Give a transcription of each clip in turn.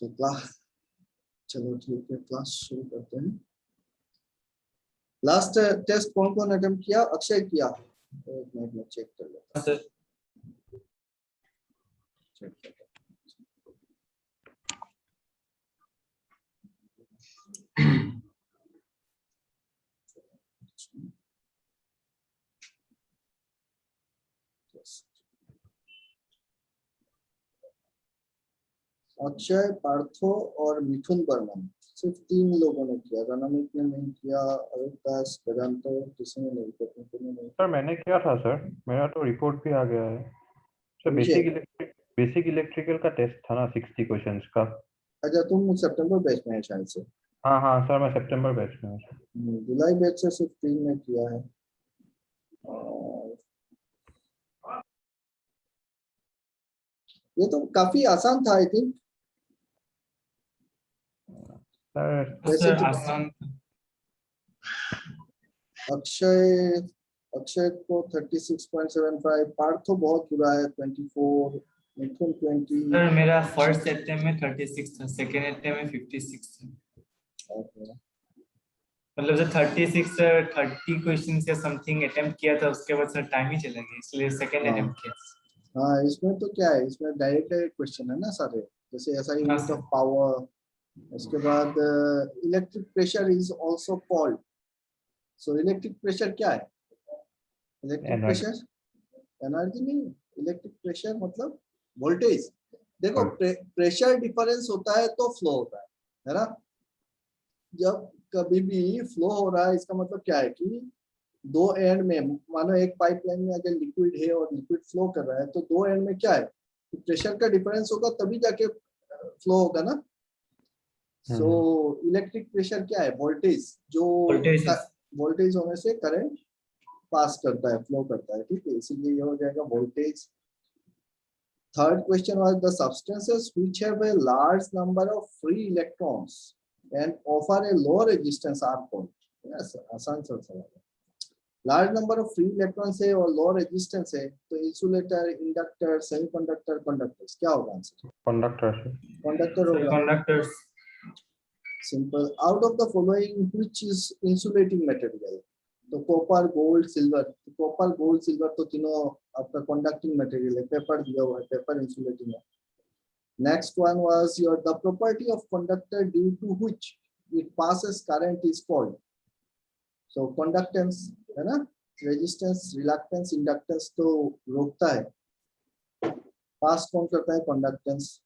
तो क्लास, चलो ठीक है क्लास शुरू करते हैं। लास्ट टेस्ट कौन कौन अटेम्प्ट किया? अक्षय किया, एक मिनट में चेक कर लेता हूं। चेक कर लेता हूं। अक्षय, पार्थो और मिथुन बर्मन, सिर्फ 3 लोगों ने किया। रणनीत ने नहीं किया, अविकाश, वेदांतो, किसी ने नहीं किया। सर मैंने किया था सर, मेरा तो रिपोर्ट भी आ गया है सर। बेसिक इलेक्ट्रिकल का टेस्ट था ना 60 क्वेश्चंस का। अच्छा, तुम सितंबर बैच में है शायद से। हाँ सर, मैं सितंबर बैच में हूँ। जुलाई बैच से सिर्फ 3 ने किया है। और ये तो काफी आसान था आई थिंक। सर आसान। अक्षय को 36.75, पार्थो बहुत बुरा है 24, मिथुन 20। सर मेरा फर्स्ट अटेम्प्ट में 36 था, सेकंड अटेम्प्ट में 56 था। मतलब जो 30 क्वेश्चंस या समथिंग अटेम्प्ट किया था उसके बाद सर टाइम ही चला गया, इसलिए सेकंड अटेम्प्ट किया। हाँ, इसमें तो क्या है, इसमें डायरेक्ट क्वेश्चन है ना सारे, जैसे ऐसा यूनिट ऑफ पावर। उसके बाद electric pressure is also called. So electric pressure क्या है? इलेक्ट्रिक प्रेशर एनर्जी नहीं, इलेक्ट्रिक प्रेशर मतलब वोल्टेज। देखो प्रेशर डिफरेंस होता है तो फ्लो होता है ना। जब कभी भी फ्लो हो रहा है इसका मतलब क्या है कि दो एंड में, मानो एक पाइपलाइन में अगर लिक्विड है और लिक्विड फ्लो कर रहा है तो दो एंड में क्या है, प्रेशर का डिफरेंस होगा तभी जाके फ्लो होगा ना। सो इलेक्ट्रिक प्रेशर क्या है? वोल्टेज, जो वोल्टेज होने से करंट पास करता है, फ्लो करता है, ठीक है, इसीलिए ये हो जाएगा voltage. Third question was the substances which have a large number of free electrons and offer a low resistance are called। Yes, आसान सा सवाल है। Large number of free electrons है और लो रेजिस्टेंस है तो इंसुलेटर, इंडक्टर, सेमीकंडक्टर, कंडक्टर्स, क्या होगा आंसर? कंडक्टर होगा। Conductors. Simple. Out of the following which is insulating material? तो copper, gold, silver. Copper, gold, silver तो तीनों आपका कंडक्टिंग मटेरियल है। पेपर दिया हुआ है, पेपर इंसुलेटिंग है। Next one was your the property of conductor due to which it passes current is called. So conductance है ना, रेजिस्टेंस, रिलक्टेंस, इंडक्टेंस तो रोकता है, पास कौन करता है? कंडक्टेंस।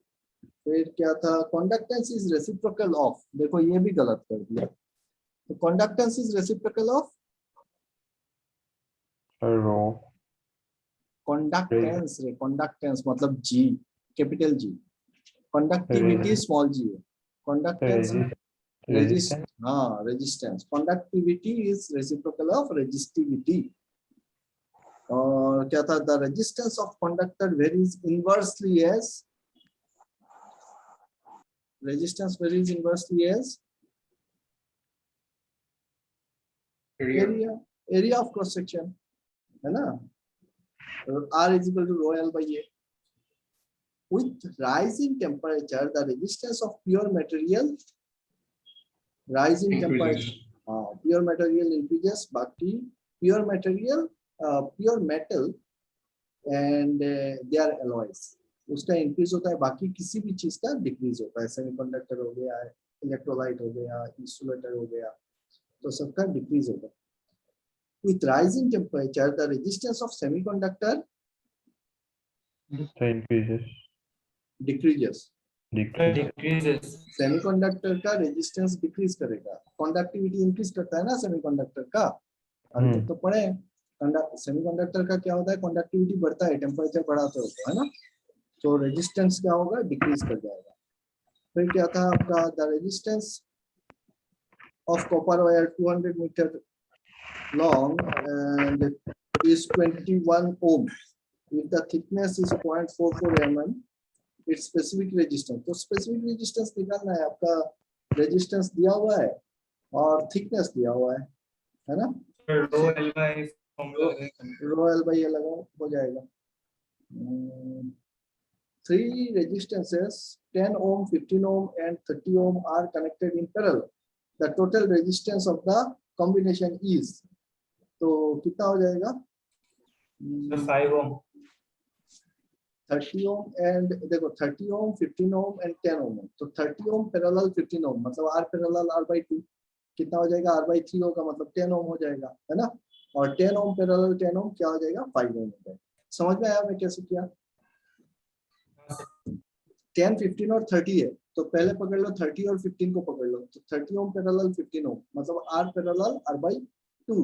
फिर क्या था? कंडक्टेंस इज रेसिप्रोकल ऑफ, देखो ये भी गलत कर दिया। तो conductance is reciprocal of conductance रे, कंडक्टेंस मतलब G, capital G. Conductivity small G है। Conductance resistance. Conductivity is reciprocal of resistivity. और क्या था? The resistance of conductor varies inversely as, resistance varies inversely as area of cross section, है ना। R is equal to rho L by A. With rising temperature, the resistance of pure material, rising temperature, pure material increases, बाकी pure material, pure metal and their alloys, उसका increase होता है, बाकी किसी भी चीज का डिक्रीज होता है। सेमीकंडक्टर हो गया, इलेक्ट्रोलाइट हो गया, इंसुलेटर हो गया, तो सबका डिक्रीज होगा। With rising temperature, the resistance of semiconductor decreases. Semiconductor का रेजिस्टेंस डिक्रीज करेगा, कंडक्टिविटी इंक्रीज करता है ना सेमीकंडक्टर का। अभी तक तो पढ़े, सेमीकंडक्टर का क्या होता है? कंडक्टिविटी बढ़ता है टेम्परेचर बढ़ाते होता है ना, तो रेजिस्टेंस क्या होगा? डिक्रीज कर जाएगा। फिर क्या था आपका? The resistance of copper wire 200 metre long and is 21 ohm. If the thickness is 0.44 mm, its specific resistance, तो specific resistance निकालना है। आपका resistance दिया हुआ है और thickness दिया हुआ है ना। रो एल बाई लगाओ, हो जाएगा। three resistances 10 ohm, 15 ohm and 30 ohm are connected in parallel. The total resistance of the combination is, तो कितना हो जाएगा? 5 ohm 30 ohm and देखो 30 ohm, 15 ohm and 10 ohm है, तो 30 ohm parallel 15 ohm मतलब R parallel R/2 कितना हो जाएगा? R/3 होगा, मतलब 10 ohm हो जाएगा, है ना? और 10 ohm parallel 10 ohm क्या हो जाएगा? 5 ohm हो जाएगा। समझ में आया मैं कैसे किया? 10, 15 और 30 है, तो पहले पकड़ लो 30 और 15 को पकड़ लो, तो 30 ohm पैरेलल 15 ohm मतलब R पैरेलल R/2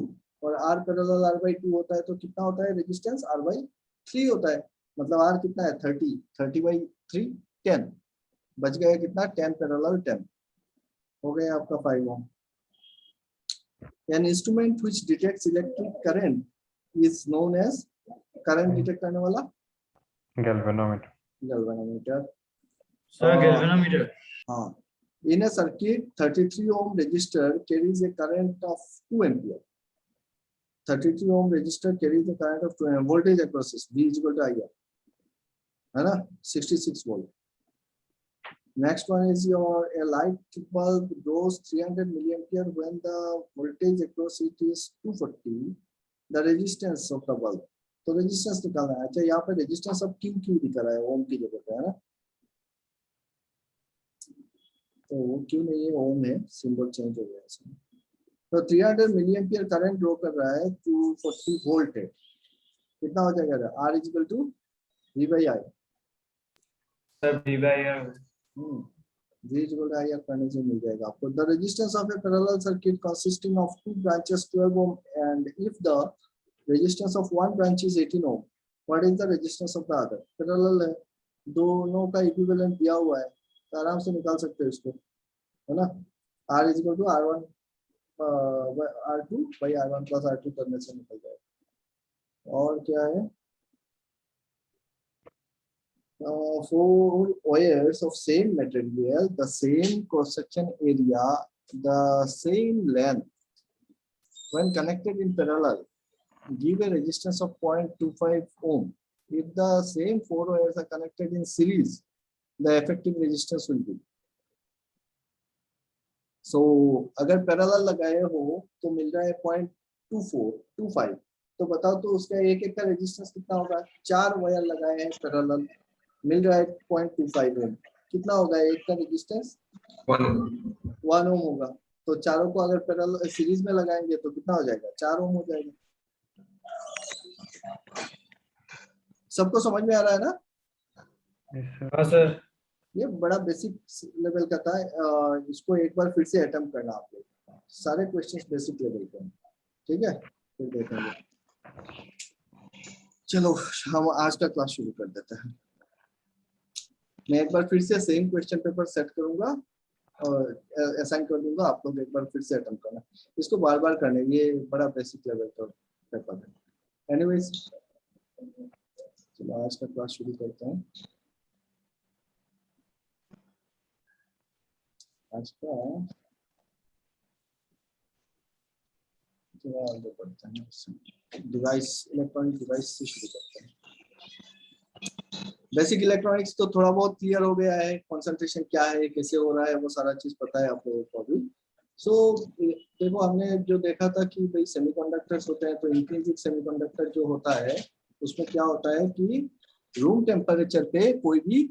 और R पैरेलल R/2 होता है तो कितना होता है रेजिस्टेंस? R/3 होता है, मतलब R कितना है? 30/3 10 बच गया कितना? 10 पैरेलल 10 हो गया आपका 5 ohm। An instrument which detects electric current is known as, current detect करने वाला galvanometer. गैल्वेनोमीटर। sir galvanometer हाँ, in a circuit 33 ohm resistor carries a current of 2 ampere. 33 ohm resistor carries a current of 2 ampere. Voltage across is V is equal to IR, है ना? 66 volt. Next one is your a light bulb draws 300 milliampere when the voltage across it is 240. The resistance of the bulb. तो resistance निकालना है। अच्छा, यहाँ पे resistance अब क्यों दिख रहा है? ओम की जगह पे, है ना? तो वो क्यों नहीं है? ओम है, सिंबल चेंज हो गया इसमें। तो 300 मिलीएम्पियर करंट ड्रॉ कर रहा है, 240 वोल्ट है, कितना हो जाएगा? R is equal to V/I। sir V/R V is equal to IR करने से मिल जाएगा आपको। The resistance of a parallel circuit consisting of two branches 12 ohm and if the resistance of one branch is 18 ohm, what is the resistance of the other? Parallel है, दोनों का equivalent दिया हुआ है, तो आराम से निकाल सकते हो इसको, है ना? R is equal to R1 R2 by R1 plus R2 करने से निकल जाएगा। और क्या है? 4 wires of same material, the same cross-section area, the same length, when connected in parallel, give a resistance of 0.25 ohm. If the same 4 wires are connected in series, the effective resistance will be. So अगर parallel लगाए हो तो मिल रहा है 0.25, तो बताओ तो उसका एक एक का रेजिस्टेंस कितना होगा? 4 वायर लगाए हैं पैरेलल, मिल रहा है 0.25 ओम, कितना होगा एक का रेजिस्टेंस? 1 ओम होगा। तो चारों को अगर पैरेलल सीरीज में लगाएंगे तो कितना हो जाएगा? 4 ओम हो जाएगा। सबको समझ में आ रहा है ना? हाँ सर। ये बड़ा बेसिक लेवल का था, इसको एक बार फिर से अटेम्प्ट करना आप लोग, सारे क्वेश्चंस बेसिक लेवल के हैं, ठीक है? फिर देखेंगे। चलो हम आज का क्लास शुरू कर देते हैं। मैं एक बार फिर से सेम क्वेश्चन पेपर सेट करूंगा और असाइन कर दूंगा, आप लोग एक बार फिर से अटेम्प्ट करना, इसको बार बार करना, ये बड़ा बेसिक लेवल का पेपर है। एनीवेज चलो आज का क्लास शुरू करते हैं। आज का आगे बढ़ते हैं, डिवाइस इलेक्ट्रॉनिक डिवाइस से शुरू करते हैं। बेसिक इलेक्ट्रॉनिक्स तो थोड़ा बहुत क्लियर हो गया है, कंसंट्रेशन क्या है, कैसे हो रहा है, वो सारा चीज पता है आप लोगों को अभी। सो देखो हमने जो देखा था कि भाई सेमीकंडक्टर्स होते हैं, तो इंट्रिंसिक सेमीकंडक्टर जो होता है उसमें क्या होता है कि रूम टेम्परेचर पे कोई भी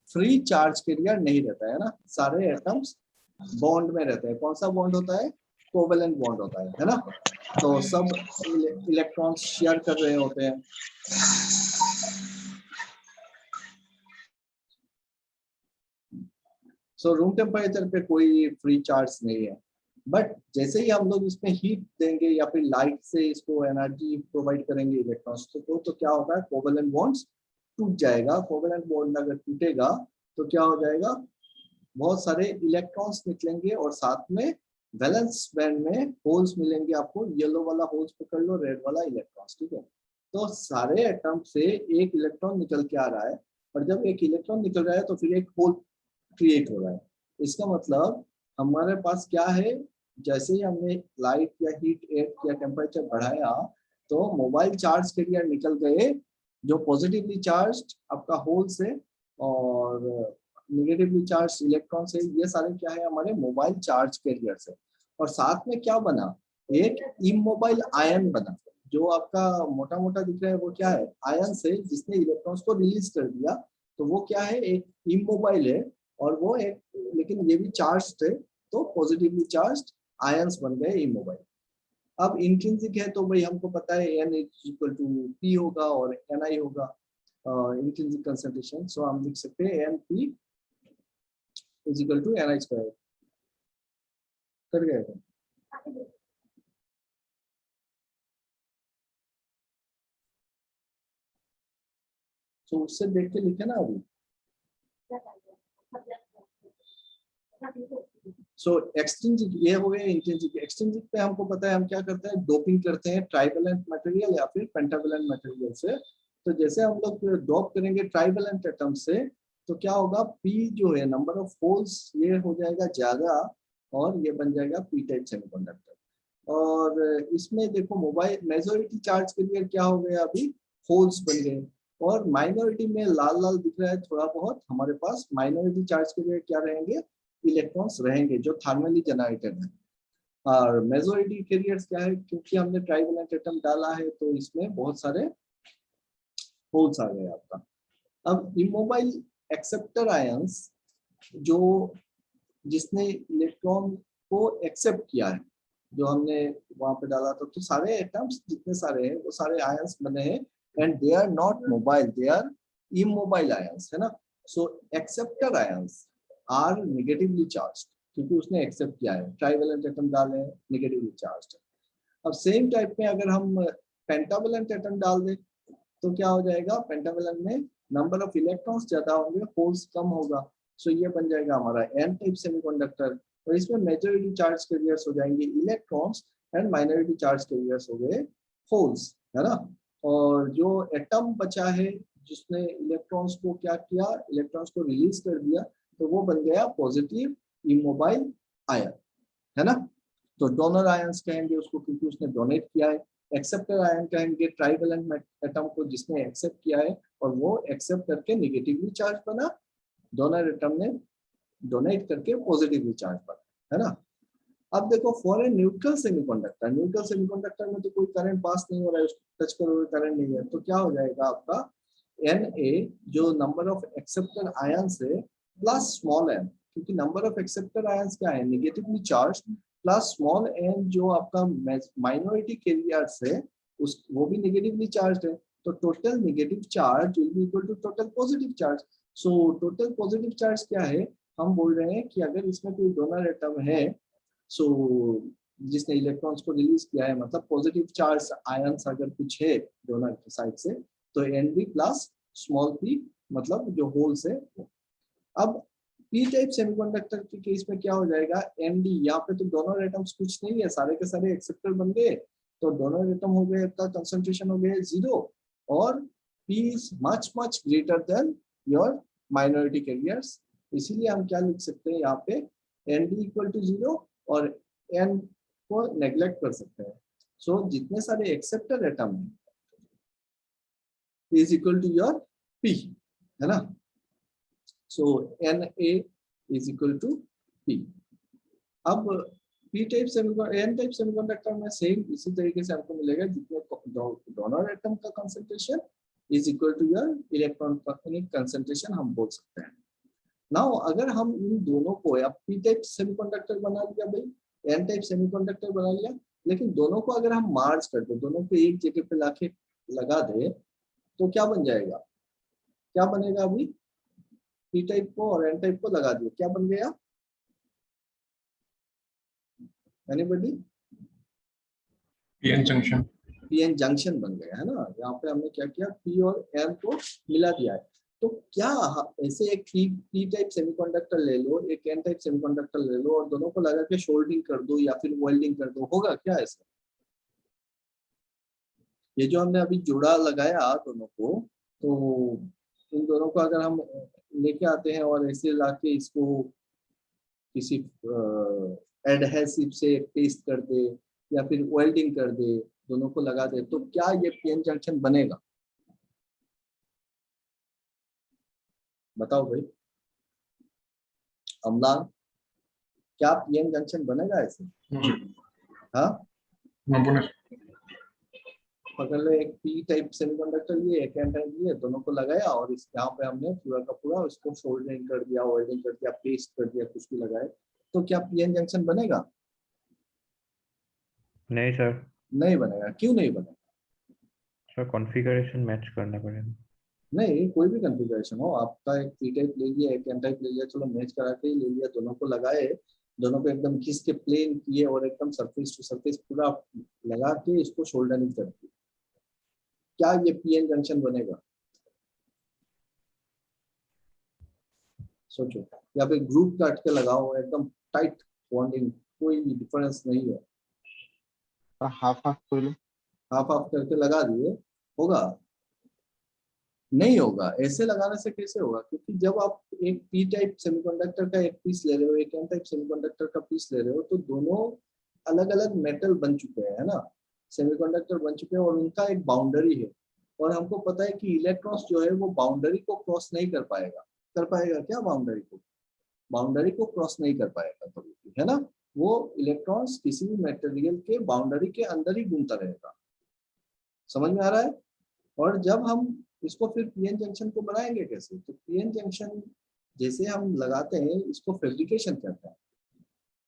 फ्री चार्ज कैरियर नहीं रहता है ना, सारे एटम्स बॉन्ड में रहते हैं। कौन सा बॉन्ड होता है? कोवेलेंट बॉन्ड होता है ना? तो सब इलेक्ट्रॉन्स शेयर कर रहे होते हैं। सो रूम टेम्परेचर पे कोई फ्री चार्ज नहीं है, बट जैसे ही हम लोग इसमें हीट देंगे या फिर लाइट से इसको एनर्जी प्रोवाइड करेंगे इलेक्ट्रॉन्स को, तो क्या होगा? कोवेलेंट बॉन्ड्स टूट जाएगा। कोवेलेंट बॉन्ड अगर टूटेगा तो क्या हो जाएगा? बहुत सारे इलेक्ट्रॉन्स निकलेंगे और साथ में वैलेंस बैंड में होल्स मिलेंगे आपको। येलो वाला होल्स पकड़ लो, रेड वाला इलेक्ट्रॉन्स, ठीक है? तो सारे एटम से एक इलेक्ट्रॉन निकल के आ रहा है, और जब एक इलेक्ट्रॉन निकल रहा है तो फिर एक होल क्रिएट हो रहा है। इसका मतलब हमारे पास क्या है? जैसे ही हमने लाइट या हीट या टेम्परेचर बढ़ाया तो मोबाइल चार्ज कैरियर निकल गए जो पॉजिटिवली चार्ज आपका होल से, और नेगेटिवली चार्ज इलेक्ट्रॉन से, ये सारे क्या है हमारे मोबाइल चार्ज कैरियर से। और साथ में क्या बना, एक इमोबाइल आयन बना, जो आपका मोटा मोटा दिख रहा है वो क्या है, आयन से जिसने इलेक्ट्रॉन्स को रिलीज कर दिया, तो वो क्या है, एक इमोबाइल है। और वो एक, लेकिन ये भी चार्ज थे, तो पॉजिटिवली चार्ज आयंस बन गए इमोबाइल। अब इंट्रिंसिक है तो भाई हमको पता है n इक्वल टू p होगा और ni होगा इंट्रिंसिक कंसंट्रेशन। सो हम लिख सकते हैं n p is equal to ni square. कर गए थे? तो उससे देख के लिखे ना अभी। सो एक्सट्रिंसिक ये हो गए इंट्रिंसिक। एक्सट्रिंसिक पे हमको पता है हम क्या करते हैं, डोपिंग करते हैं ट्राइवेलेंट मटेरियल या फिर पेंटावेलेंट मटेरियल से। तो जैसे हम लोग डोप करेंगे ट्राइवेलेंट एटम से, तो क्या होगा, p जो है नंबर ऑफ होल्स ये हो जाएगा ज्यादा, और ये बन जाएगा p टाइप सेमीकंडक्टर। और इसमें देखो मोबाइल मेजॉरिटी चार्ज के लिए क्या हो गया, अभी होल्स बन गए। और माइनॉरिटी में लाल लाल दिख रहा है थोड़ा बहुत, हमारे पास माइनॉरिटी चार्ज के लिए क्या रहेंगे, इलेक्ट्रॉन्स रहेंगे जो थर्मली जनरेटेड है। और मेजॉरिटी कैरियर्स क्या है, क्योंकि हमने ट्राइवेलेंट एटम डाला है तो इसमें बहुत सारे होल्स आ गए आपका। अब इमोबाइल एक्सेप्टर आयंस, जो जिसने इलेक्ट्रॉन को एक्सेप्ट किया है, जो हमने वहां पे डाला था, तो सारे एटम्स जितने सारे हैं वो सारे आयंस बने हैं, and they are not mobile, they are immobile ions, है ना। So acceptor ions are negatively charge, क्योंकि उसने एक्सेप्ट किया है, ट्राइवेलेंट एटम डाले हैं, नेगेटिवली चार्ज। अब सेम टाइप में अगर हम पेंटावेलेंट एटम डाल दें तो क्या हो जाएगा, पेंटावेलेंट में नंबर ऑफ इलेक्ट्रॉन्स ज्यादा होंगे, होल्स कम होगा। सो ये बन जाएगा हमारा एन टाइप सेमीकंडक्टर। और इसमें मेजॉरिटी चार्ज कैरियर्स हो जाएंगे electrons, and minority charge carriers हो गए होल्स, है ना। और जो एटम बचा है जिसने इलेक्ट्रॉन्स को क्या किया, इलेक्ट्रॉन्स को रिलीज कर दिया, तो वो बन गया पॉजिटिव इमोबाइल आयन, है ना। तो डोनर आयंस कहेंगे उसको, क्योंकि उसने डोनेट किया है। एक्सेप्टर आयन कहेंगे ट्राइवेलेंट एटम को जिसने एक्सेप्ट किया है, और वो एक्सेप्ट करके नेगेटिवली चार्ज बना, डोनर एटम ने डोनेट करके पॉजिटिवली चार्ज बना, है ना। अब देखो for a neutral semiconductor, neutral semiconductor में तो कोई करंट पास नहीं हो रहा है, उसको टच करोगे करंट नहीं है, तो क्या हो जाएगा आपका Na, जो नंबर ऑफ एक्सेप्टर आयंस है, प्लस स्मॉल n, क्योंकि नंबर ऑफ एक्सेप्टर आयंस क्या है, negatively charge, plus small n जो आपका माइनॉरिटी कैरियर्स है, उस वो भी नेगेटिवली चार्ज है। तो total negative charge will be equal to total positive charge. So total positive charge क्या है, हम बोल रहे हैं कि अगर इसमें कोई डोनर एटम है, सो जिसने इलेक्ट्रॉन्स को रिलीज किया है, मतलब पॉजिटिव चार्ज आयंस अगर कुछ है डोनर की साइड से, तो Nb प्लस स्मॉल p, मतलब जो होल्स है। अब p टाइप सेमीकंडक्टर के केस में क्या हो जाएगा, Nd, यहाँ पे तो डोनर एटम्स कुछ नहीं है, सारे के सारे एक्सेप्टर बन गए, तो डोनर एटम हो गए का कंसंट्रेशन हो गया 0, और p is much much greater than your minority carriers. इसीलिए हम क्या लिख सकते हैं यहाँ पे, Nd इक्वल टू 0, और n को नेग्लेक्ट कर सकते हैं। सो जितने सारे एक्सेप्टर एटम है is equal to your P, है ना। So Na is equal to P। अब P type semiconductor, N type semiconductor में सेम इसी तरीके से आपको मिलेगा, जितने डोनर एटम का concentration is equal to your electron concentration, हम बोल सकते हैं। नाउ अगर हम इन दोनों को, या P टाइप सेमीकंडक्टर बना लिया भाई, N टाइप सेमीकंडक्टर बना लिया, लेकिन दोनों को अगर हम मार्ज कर दे, दोनों को एक जगह पे लाके लगा दे, तो क्या बन जाएगा, क्या बनेगा, अभी P टाइप को और N टाइप को लगा दिए, क्या बन गया, anybody? PN junction. PN junction बन गया, है ना। यहाँ पे हमने क्या किया, P और N को मिला दिया है। तो क्या ऐसे एक P टाइप सेमीकंडक्टर ले लो, एक N टाइप सेमीकंडक्टर ले लो, और दोनों को लगा के शोल्डिंग कर दो या फिर वेल्डिंग कर दो, होगा क्या ऐसा? ये जो हमने अभी जोड़ा लगाया दोनों को, तो इन दोनों को अगर हम लेके आते हैं और ऐसे लाके इसको किसी एडहेसिव से पेस्ट कर दे या फिर वेल्डिंग कर दे, दोनों को लगा दे, तो क्या ये पीएन जंक्शन बनेगा? बताओ भाई अम्लान, क्या पीएन जंक्शन बनेगा ऐसे? हाँ, पकड़ लो, एक पी टाइप सेमीकंडक्टर लिए, एक एन टाइप लिए, दोनों को लगाया और इस यहाँ पे हमने पूरा का पूरा उसको सोल्डरिंग कर दिया, वेल्डिंग कर दिया, पेस्ट कर दिया, कुछ भी लगाए, तो क्या पीएन जंक्शन बनेगा? नहीं सर। नहीं बनेगा। क्यों नहीं बनेगा? सर कॉन्फ़िगरेशन मैच करना पड़ेगा। नहीं, कोई भी कॉन्फ़िगरेशन हो, आपका एक पी टाइप ले लिया, एक एन टाइप ले लिया, चलो मैच करा के ही ले लिया, दोनों को लगाए, दोनों को एकदम खींच के प्लेन किए और एकदम सरफेस टू सरफेस पूरा लगा के इसको शोल्डरिंग कर दिया, क्या ये पीएन जंक्शन बनेगा? सोचो। या फिर ग्रुप काट के लगाओ, एकदम टाइट बॉन्डिंग, कोई डिफरेंस नहीं है, हाफ हाफ कर लो। हाफ हाफ करके लगा दिए, होगा? नहीं होगा। ऐसे लगाने से कैसे होगा? क्योंकि जब आप एक पी टाइप सेमीकंडक्टर का एक पीस ले रहे हो, एक एन टाइप सेमीकंडक्टर का पीस ले रहे हो, तो दोनों अलग अलग मेटल बन चुके हैं, है ना, सेमीकंडक्टर बन चुके हैं और उनका एक बाउंड्री है, और हमको पता है कि इलेक्ट्रॉन्स जो है वो बाउंड्री को क्रॉस नहीं कर पाएगा। कर पाएगा क्या बाउंड्री को? बाउंड्री को क्रॉस नहीं कर पाएगा कभी भी, है ना। वो इलेक्ट्रॉन्स किसी भी मटेरियल के बाउंड्री के अंदर ही घूमता रहेगा। समझ में आ रहा है? और जब हम इसको फिर पीएन जंक्शन को बनाएंगे कैसे? तो पीएन जंक्शन जैसे हम लगाते हैं, इसको फैब्रिकेशन कहते हैं।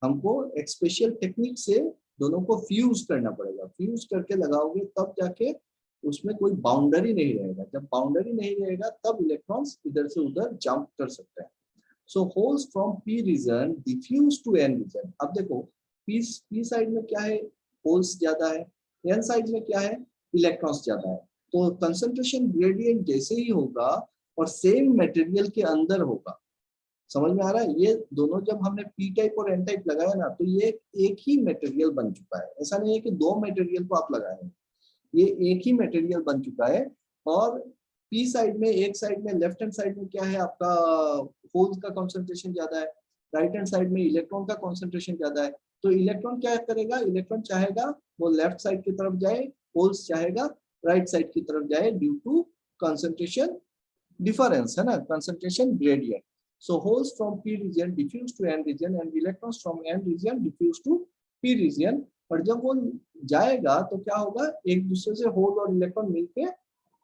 हमको एक स्पेशल टेक्निक से दोनों को फ्यूज करना पड़ेगा। फ्यूज करके लगाओगे तब जाके उसमें कोई बाउंड्री नहीं रहेगा। जब बाउंड्री नहीं रहेगा तब इलेक्ट्रॉन्स इधर से उधर जंप कर सकते हैं। So holes from P region diffuse to N region. अब देखो, पी साइड में क्या है? होल्स ज्यादा है। एन साइड में क्या है? इलेक्ट्रॉन्स ज्यादा है। तो कंसंट्रेशन ग्रेडियंट जैसे ही होगा और सेम मटेरियल के अंदर होगा। समझ में आ रहा है? ये दोनों जब हमने पी टाइप और एन टाइप लगाया ना, तो ये एक ही मटेरियल बन चुका है। ऐसा नहीं है कि दो मटेरियल को आप लगाए हैं, ये एक ही मटेरियल बन चुका है। और पी साइड में, एक साइड में, लेफ्ट हैंड साइड में क्या है आपका? होल्स का कॉन्सेंट्रेशन ज्यादा है। राइट हैंड साइड में इलेक्ट्रॉन का कॉन्सेंट्रेशन ज्यादा है। तो इलेक्ट्रॉन क्या करेगा? इलेक्ट्रॉन चाहेगा वो लेफ्ट साइड की तरफ जाए, होल्स चाहेगा राइट साइड की तरफ जाए, ड्यू टू कंसंट्रेशन डिफरेंस, है ना, concentration gradient. So holes from P region diffuse to N region and electrons from N region diffuse to P region। और जब वो जाएगा तो क्या होगा? एक दूसरे से होल और इलेक्ट्रॉन मिलके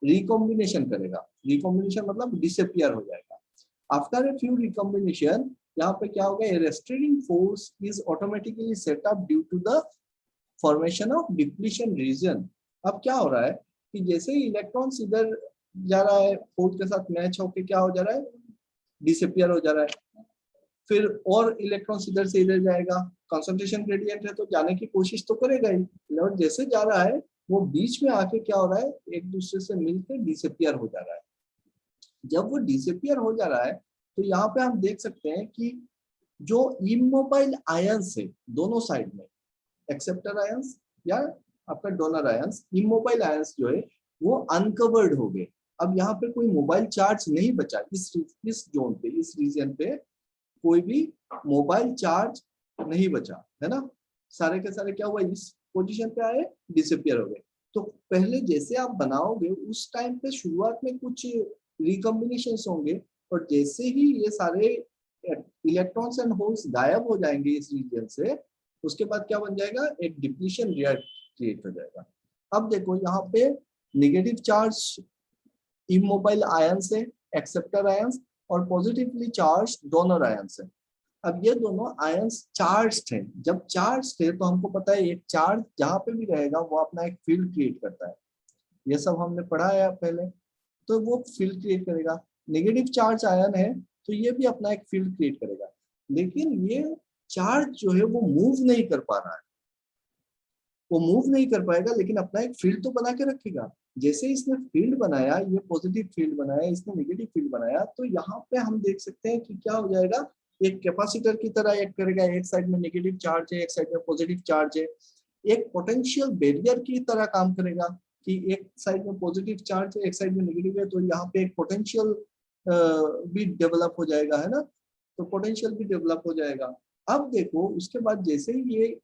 रिकॉम्बिनेशन करेगा। रिकॉम्बिनेशन मतलब डिसअपियर हो जाएगा। आफ्टर ए फ्यू रिकॉम्बिनेशन, यहाँ पे क्या होगा? Restraining force is automatically set up due to the formation of depletion region. अब क्या हो रहा है कि जैसे ही इलेक्ट्रॉन्स इधर जा रहा है, होल के साथ मैच होके क्या हो जा रहा है? डिसअपियर हो जा रहा है। फिर और इलेक्ट्रॉन्स इधर से इधर जाएगा, कंसंट्रेशन ग्रेडियंट है तो जाने की कोशिश तो करेगा ही, और जैसे जा रहा है वो बीच में आके क्या हो रहा है? एक दूसरे से मिलकर डिसअपियर हो जा रहा है। जब वो डिसअपियर हो जा रहा है तो यहाँ पे हम देख सकते हैं कि जो इमोबाइल आयंस है दोनों साइड में, एक्सेप्टर आयंस या आपका डोनर आयंस, इमोबाइल आयंस जो है वो अनकवर्ड हो गए। अब यहाँ पे कोई मोबाइल चार्ज नहीं बचा, इस जोन पे, इस रीजन पे कोई भी मोबाइल चार्ज नहीं बचा, है ना। सारे के सारे क्या हुआ? इस पोजीशन पे आए, डिसअपियर हो गए। तो पहले जैसे आप बनाओगे उस टाइम पे शुरुआत में कुछ रिकॉम्बिनेशंस होंगे, और जैसे ही ये सारे इलेक्ट्रॉन्स एंड होल्स गायब हो जाएंगे इस रीजन से, उसके बाद क्या बन जाएगा? एक डिप्लीशन क्रिएट हो जाएगा। अब देखो यहाँ पे नेगेटिव चार्ज इमोबाइल आयंस है, एक्सेप्टर आयंस, और पॉजिटिवली चार्ज डोनर आयंस है। अब ये दोनों आयंस चार्ज्ड हैं। जब चार्ज थे तो हमको पता है एक चार्ज जहां पे भी रहेगा वो अपना एक फील्ड क्रिएट करता है। ये सब हमने पढ़ा है पहले। तो वो फील्ड क्रिएट करेगा। नेगेटिव चार्ज आयन है तो ये भी अपना एक फील्ड क्रिएट करेगा। लेकिन ये चार्ज जो है वो मूव नहीं कर पा रहा है, वो मूव नहीं कर पाएगा, लेकिन अपना एक फील्ड तो बना के रखेगा। जैसे इसने फील्ड बनाया, ये पॉजिटिव फील्ड बनाया, इसने नेगेटिव फील्ड बनाया, तो यहाँ पे हम देख सकते हैं कि क्या हो जाएगा? एक कैपेसिटर की तरह एक्ट करेगा। एक साइड में नेगेटिव चार्ज है, एक साइड में पॉजिटिव चार्ज है। एक पोटेंशियल बैरियर की तरह काम करेगा कि एक साइड में पॉजिटिव चार्ज है, एक साइड में नेगेटिव है, तो यहाँ पे एक पोटेंशियल भी डेवलप हो जाएगा, है ना। तो पोटेंशियल भी डेवलप हो जाएगा। अब देखो उसके बाद जैसे ही ये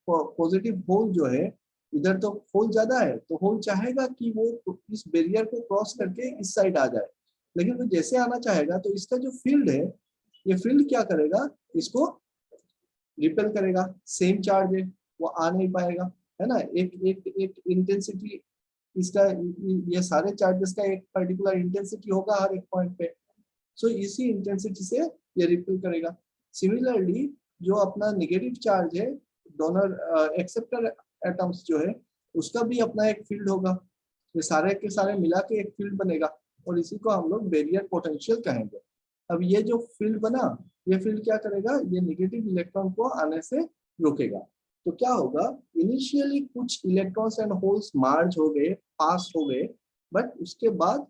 पॉजिटिव होल जो है, इधर तो होल ज्यादा है, तो होल चाहेगा कि वो इस बैरियर को क्रॉस करके इस साइड आ जाए। लेकिन वो जैसे आना चाहेगा तो इसका जो फील्ड है, ये फील्ड क्या करेगा, इसको रिपेल करेगा, सेम चार्ज है वो आ नहीं पाएगा, है ना। एक इंटेंसिटी इसका, ये सारे चार्जेस का एक पर्टिकुलर इंटेंसिटी होगा हर एक पॉइंट पे, सो इसी इंटेंसिटी से ये रिपेल करेगा। सिमिलरली जो अपना नेगेटिव चार्ज है, डोनर एक्सेप्टर एटम्स जो है, उसका भी अपना एक फील्ड होगा, ये सारे के सारे मिला के एक फील्ड बनेगा, और इसी को हम लोग बैरियर पोटेंशियल कहेंगे। अब ये जो फील्ड बना, ये फील्ड क्या करेगा, ये नेगेटिव इलेक्ट्रॉन को आने से रोकेगा। तो क्या होगा, इनिशियली कुछ इलेक्ट्रॉन्स एंड होल्स मार्ज हो गए, पास हो गए, बट उसके बाद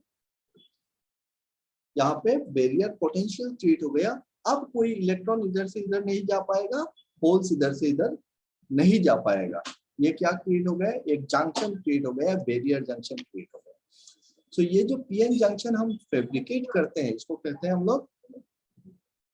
यहाँ पे बैरियर पोटेंशियल क्रिएट हो गया। अब कोई इलेक्ट्रॉन इधर से इधर नहीं जा पाएगा, होल्स इधर से इधर नहीं जा पाएगा। ये क्या क्रिएट हो गया, एक जंक्शन क्रिएट हो गया, बैरियर जंक्शन क्रिएट हो गया। सो ये जो पीएन जंक्शन हम फैब्रिकेट करते हैं, इसको कहते हैं हम लोग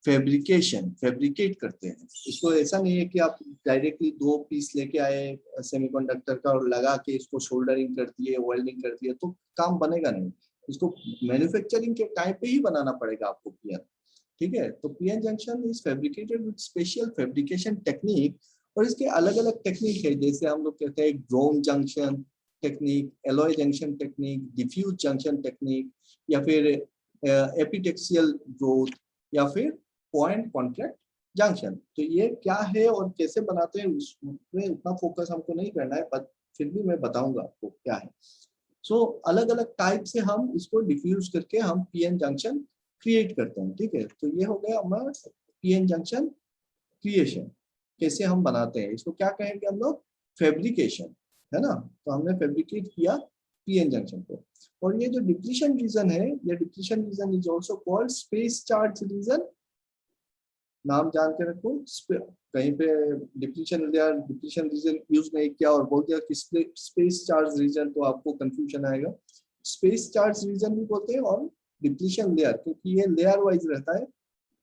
फैब्रिकेशन, फैब्रिकेट करते हैं। इसको ऐसा नहीं है कि आप डायरेक्टली 2 पीस लेके आए सेमीकंडक्टर का और लगा के इसको सोल्डरिंग कर दिए, वेल्डिंग कर दिए, तो काम बनेगा नहीं। इसको मैन्युफैक्चरिंग के टाइम पे ही बनाना पड़ेगा आपको पीएन, ठीक है। तो PN junction is fabricated with special fabrication technique, और इसके अलग अलग टेक्निक है, जैसे हम लोग कहते हैं grown junction technique, alloy junction technique, diffuse junction technique, या फिर एपिटेक्सियल ग्रोथ, या फिर पॉइंट कॉन्ट्रैक्ट जंक्शन। तो ये क्या है और कैसे बनाते हैं उसमें उतना फोकस हमको नहीं करना है, पर फिर भी मैं बताऊंगा आपको क्या है। सो अलग अलग टाइप से हम इसको डिफ्यूज करके हम पीएन जंक्शन क्रिएट करते हैं, ठीक है। तो ये हो गया हमारा पीएन जंक्शन क्रिएशन, कैसे हम बनाते हैं, इसको क्या कहेंगे हम लोग, फैब्रिकेशन, है ना। तो हमने फैब्रिकेट किया पीएन जंक्शन को। और ये जो डिप्लीशन रीजन है, ये depletion region is also called space charge region, नाम जान के रखो। कहीं पे डिप्लीशन रीजन यूज नहीं किया और बोल दिया कि स्पेस चार्ज रीजन, तो आपको कंफ्यूजन आएगा। स्पेस चार्ज रीजन भी बोलते हैं और डिप्लीशन लेयर, क्योंकि ये लेयर वाइज रहता है,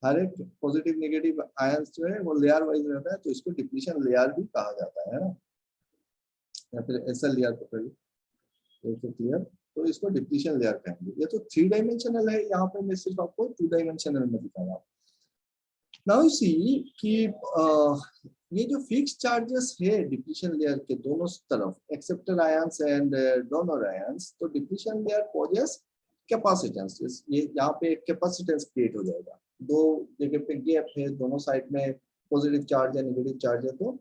हर एक पॉजिटिव नेगेटिव आयंस जो है वो लेयर वाइज रहता है, तो इसको डिप्लीशन लेयर भी कहा जाता है ना, या फिर एसएल लेयर पकड़ लो तो क्लियर। तो इसको डिप्लीशन लेयर कहेंगे। ये तो 3 डायमेंशनल है, यहाँ पे मैं सिर्फ आपको 2 डायमेंशनल में दिखा रहा हूँ। नाउ यू सी कि ये जो फिक्स चार्जेस है डिप्लीशन लेयर के दोनों तरफ, acceptor ions and donor ions, तो डिप्लीशन लेयर पॉजेस कैपेसिटेंस, ये यहाँ पे एक कैपेसिटेंस क्रिएट हो जाएगा। 2 जगह पे गैप है, दोनों साइड में पॉजिटिव चार्ज है, नेगेटिव चार्ज है, तो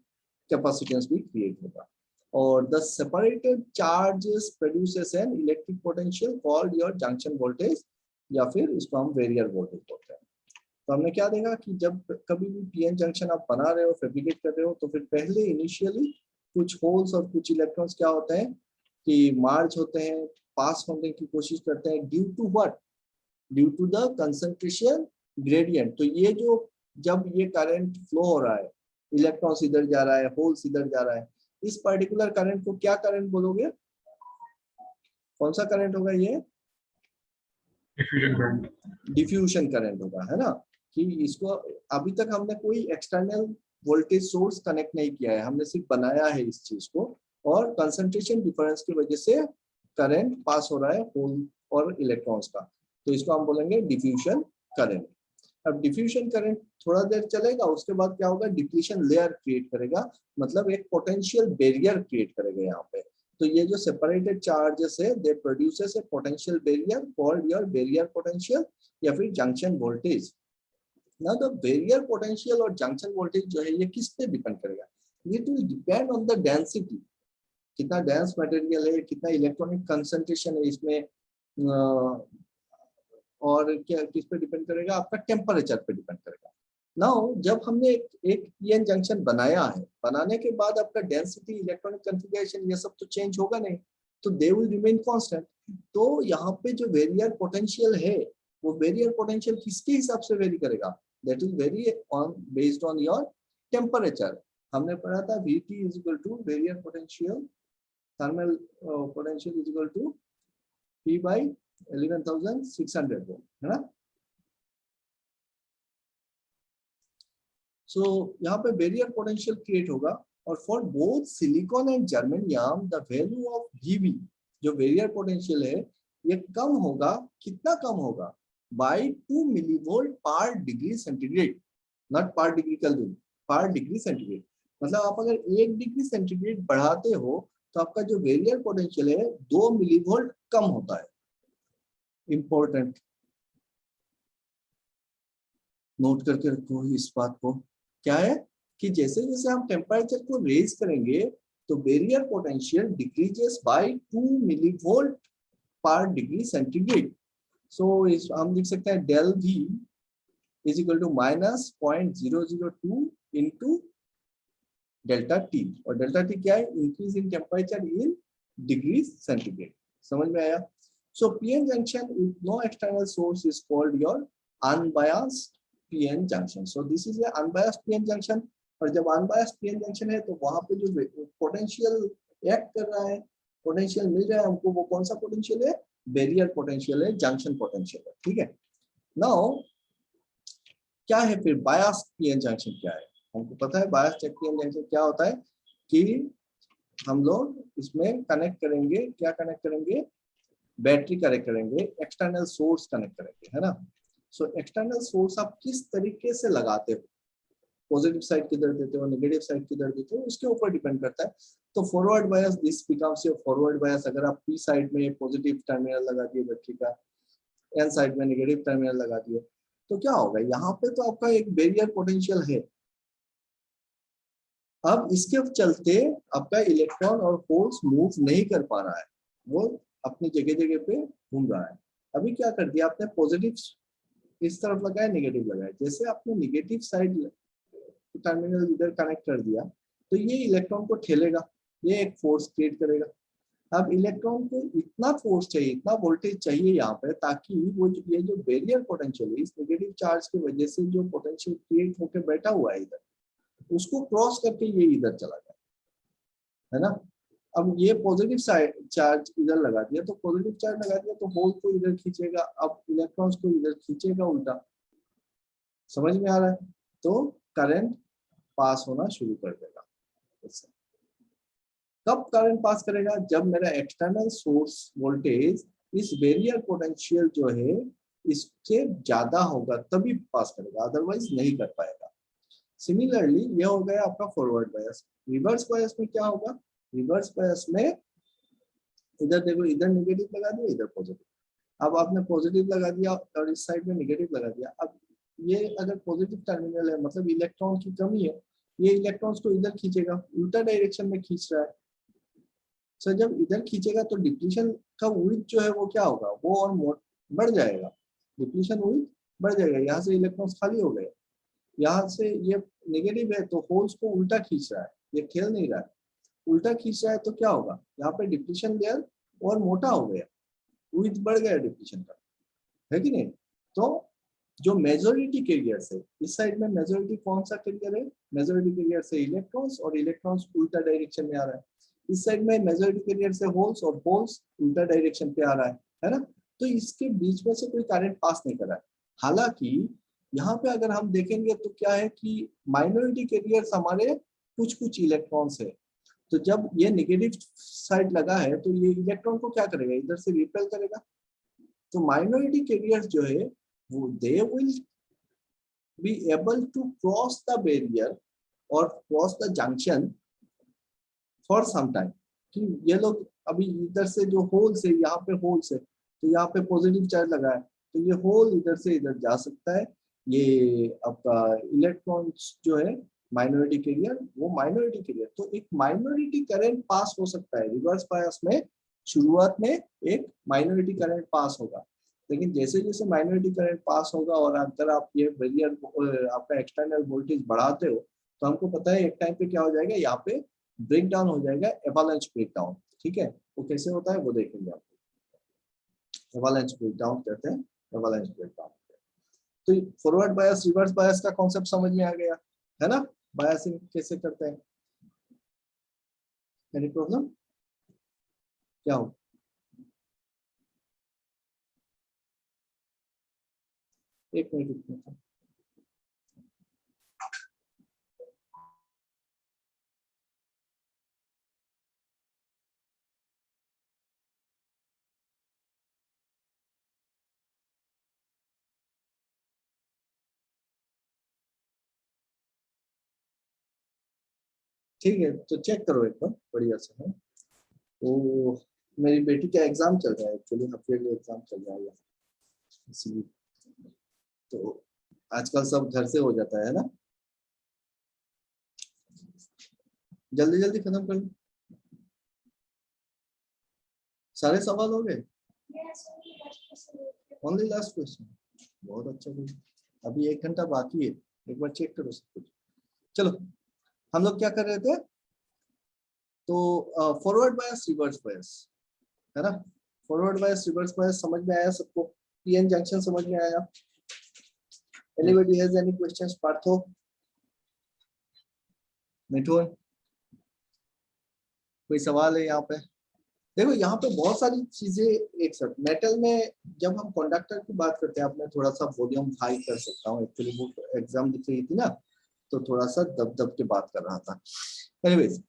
कैपेसिटेंस भी क्रिएट होगा। और the separated charges produces an electric potential called your junction voltage, या फिर इसको हम बैरियर वोल्टेज बोलते हैं। तो हमने क्या देखा कि जब कभी भी पीएन जंक्शन आप बना रहे हो, फैब्रिकेट कर रहे हो, तो फिर पहले इनिशियली कुछ होल्स और कुछ इलेक्ट्रॉन्स क्या होते हैं कि मार्ज होते हैं, पास होने की कोशिश करते हैं, due to what, due to the concentration gradient. तो ये जो जब ये करंट फ्लो हो रहा है, इलेक्ट्रॉन्स इधर जा रहा है, होल्स इधर जा रहा है, इस पर्टिकुलर करंट को क्या करंट बोलोगे, कौन सा करंट होगा ये, डिफ्यूजन करंट होगा, है ना। कि इसको अभी तक हमने कोई एक्सटर्नल वोल्टेज सोर्स कनेक्ट नहीं किया है, हमने सिर्फ बनाया है इस चीज को, और कंसंट्रेशन डिफरेंस की वजह से करंट पास हो रहा है होल और इलेक्ट्रॉन्स का, तो इसको हम बोलेंगे डिफ्यूजन करंट। अब डिफ्यूजन करंट थोड़ा देर चलेगा, उसके बाद क्या होगा, डिप्लीशन लेयर क्रिएट करेगा, मतलब एक पोटेंशियल बैरियर क्रिएट करेगा यहाँ पे। तो ये जो सेपरेटेड चार्जेस है, दे produces A potential barrier called your barrier potential, या फिर जंक्शन वोल्टेज। ना द बैरियर पोटेंशियल और जंक्शन वोल्टेज जो है ये किस पे डिपेंड करेगा, it will depend on the density, कितना डेंस मटेरियल है, कितना इलेक्ट्रॉनिक कंसंट्रेशन है इसमें, और क्या किस पे डिपेंड करेगा, आपका टेम्परेचर पे डिपेंड करेगा। नाउ जब हमने एक पीएन जंक्शन बनाया है, बनाने के बाद आपका डेंसिटी, इलेक्ट्रॉनिक कॉन्फ़िगरेशन ये सब तो चेंज होगा नहीं, तो दे विल रिमेन कांस्टेंट। तो यहाँ पे जो बैरियर पोटेंशियल है, वो बैरियर पोटेंशियल किसके हिसाब से वेरी करेगा, that is vary on based on your temperature. हमने पढ़ा था VT is equal to barrier potential, thermal potential is equal to P by 11,600 volt, है ना। सो यहाँ पे बैरियर पोटेंशियल क्रिएट होगा, और for both silicon and germanium the value of VB, जो बैरियर पोटेंशियल है, ये कम होगा, कितना कम होगा, बाई 2 मिलीवोल्ट पर डिग्री सेंटीग्रेड, नॉट पर डिग्री केल्विन, पर डिग्री सेंटीग्रेड। मतलब आप अगर 1 डिग्री सेंटीग्रेड बढ़ाते हो तो आपका जो बैरियर पोटेंशियल है 2 मिलीवोल्ट कम होता है। इंपॉर्टेंट, नोट करके रखो इस बात को। क्या है कि जैसे जैसे हम टेम्परेचर को रेज करेंगे तो barrier potential decreases by 2 millivolt पर डिग्री सेंटीग्रेड। सो हम लिख सकते हैं del V is equal to -0.002 into delta T, और डेल्टा टी क्या है, increase in temperature in degree centigrade. समझ में आया? So PN junction with no external source is called your unbiased PN junction. So this is a unbiased PN junction. और जब unbiased PN junction है तो वहां पे जो पोटेंशियल एक्ट कर रहा है, पोटेंशियल मिल रहा है हमको, वो कौन सा पोटेंशियल है, बैरियर पोटेंशियल है, जंक्शन पोटेंशियल है। ठीक है, नाउ क्या है फिर बायस्ड पीएन जंक्शन क्या है? हमको पता है बायस्ड पीएन जंक्शन क्या होता है कि हम लोग इसमें कनेक्ट करेंगे, क्या कनेक्ट करेंगे, बैटरी कनेक्ट करेंगे, एक्सटर्नल सोर्स कनेक्ट करेंगे, है ना। सो एक्सटर्नल सोर्स आप किस तरीके से लगाते हो, पॉजिटिव साइड किधर देते हो, नेगेटिव साइड किधर देते हो, उसके ऊपर डिपेंड करता है। तो forward bias, this becomes your forward bias. अगर आप पी साइड में पॉजिटिव टर्मिनल लगा दिए बैटरी का, एन साइड में नेगेटिव टर्मिनल लगा दिए, तो क्या होगा, यहाँ पे तो आपका एक बैरियर पोटेंशियल है। अब इसके चलते आपका इलेक्ट्रॉन और होल्स मूव नहीं कर पा रहा है, वो अपनी जगह जगह पे घूम रहा है। अभी क्या कर दिया आपने, पॉजिटिव इस तरफ लगाया, नेगेटिव लगाया। जैसे आपने नेगेटिव साइड टर्मिनल इधर कनेक्ट कर दिया तो ये इलेक्ट्रॉन को ठेलेगा, ये एक फोर्स क्रिएट करेगा। अब इलेक्ट्रॉन को इतना फोर्स चाहिए, इतना वोल्टेज चाहिए यहाँ पे, ताकि वो ये जो बैरियर पोटेंशियल है, इस नेगेटिव चार्ज की वजह से जो पोटेंशियल क्रिएट होकर बैठा हुआ है इधर, उसको क्रॉस करके ये इधर चला जाए, है ना। अब ये पॉजिटिव साइड चार्ज इधर लगा दिया, तो पॉजिटिव चार्ज लगा दिया तो होल को इधर खींचेगा, अब इलेक्ट्रॉन्स को इधर खींचेगा उल्टा। समझ में आ रहा है? तो करंट पास होना शुरू कर देगा। इससे कब करंट पास करेगा, जब मेरा एक्सटर्नल सोर्स वोल्टेज इस बैरियर पोटेंशियल जो है इससे ज्यादा होगा, तभी पास करेगा, अदरवाइज नहीं कर पाएगा। सिमिलरली ये हो गया आपका फॉरवर्ड बायस। रिवर्स बायस में क्या होगा, रिवर्स बायस में इधर देखो, इधर नेगेटिव लगा दिया, इधर पॉजिटिव। अब आपने पॉजिटिव लगा दिया और इस साइड में नेगेटिव लगा दिया। अब ये अगर पॉजिटिव टर्मिनल है, मतलब इलेक्ट्रॉन की कमी है, ये इलेक्ट्रॉन्स को इधर खींचेगा, उल्टा डायरेक्शन में खींच रहा है। सो जब इधर खींचेगा तो डिप्लीशन का विड्थ जो है वो क्या होगा, वो और बढ़ जाएगा, डिप्लीशन विड्थ बढ़ जाएगा। यहाँ से इलेक्ट्रॉन्स खाली हो गए, यहाँ से ये नेगेटिव है तो होल्स को उल्टा खींच रहा है, ये खेल नहीं रहा है, उल्टा खींच रहा है। तो क्या होगा, यहाँ पे डिप्लीशन लेयर और मोटा हो गया, विड्थ बढ़ गया डिप्लीशन का, है कि नहीं। तो जो मेजॉरिटी कैरियर्स है, इस साइड में मेजॉरिटी कौन सा कैरियर है, मेजॉरिटी कैरियर से इलेक्ट्रॉन्स, और इलेक्ट्रॉन्स उल्टा डायरेक्शन में आ रहा है। इस साइड में मेजॉरिटी कैरियर से होल्स, और होल्स उल्टा डायरेक्शन पे आ रहा है ना। तो इसके बीच में से कोई करंट पास नहीं कर रहा है। हालांकि यहाँ पे अगर हम देखेंगे तो क्या है कि माइनॉरिटी कैरियर्स हमारे कुछ कुछ इलेक्ट्रॉन्स है, तो जब ये नेगेटिव साइड लगा है तो ये इलेक्ट्रॉन को क्या करेगा, इधर से रिपेल करेगा। तो माइनॉरिटी कैरियर्स जो है वो they will be able to cross the barrier और cross the junction for some time. कि ये लोग अभी इधर से जो होल्स है, यहाँ पे होल्स है, तो यहाँ पे पॉजिटिव चार्ज लगा है, तो ये होल इधर से इधर जा सकता है। ये आपका इलेक्ट्रॉन्स जो है माइनॉरिटी कैरियर, वो माइनॉरिटी कैरियर, तो एक माइनॉरिटी करंट पास हो सकता है रिवर्स बायस में। शुरुआत में एक माइनॉरिटी करंट पास होगा, लेकिन जैसे जैसे माइनॉरिटी करंट पास होगा और अगर आप ये बैरियर आपका एक्सटर्नल वोल्टेज बढ़ाते हो, तो हमको पता है एक टाइम पे क्या हो जाएगा, यहाँ पे ब्रेक डाउन हो जाएगा, एवालांच ब्रेक डाउन। ठीक है, वो कैसे होता है वो देखेंगे आप। एवालांच ब्रेक डाउन कहते हैं, एवालांच ब्रेक डाउन। तो फॉरवर्ड बायस रिवर्स बायस का कॉन्सेप्ट समझ में आ गया, है ना। बायसिंग कैसे करते हैं, एनी प्रॉब्लम, क्या हो, एक मिनट। ठीक है, तो चेक करो एक बार बढ़िया से है। तो मेरी बेटी का एग्जाम चल रहा है, एक्चुअली हाफ ईयरली एग्जाम चल रहा है इसलिए, तो आजकल सब घर से हो जाता है ना, जल्दी जल्दी खत्म कर लो। सारे सवाल हो गए? ओनली लास्ट क्वेश्चन, बहुत अच्छा क्वेश्चन। अभी 1 घंटा बाकी है, एक बार चेक करो सब कुछ। चलो हम लोग क्या कर रहे थे, तो फॉरवर्ड बायस रिवर्स बायस है ना। फॉरवर्ड बायस रिवर्स बायस समझ में आया सबको? पीएन जंक्शन समझ में आया? Anybody has any questions? Partho, Mithun, कोई सवाल है यहाँ पे? देखो यहाँ पे बहुत सारी चीजें एक साथ। मेटल में जब हम कंडक्टर की बात करते हैं, अब मैं थोड़ा सा वॉल्यूम हाई कर सकता हूँ, एक्चुअली वो एग्जाम दिख रही थी ना, तो थोड़ा सा दब दब के बात कर रहा था। एनीवेज,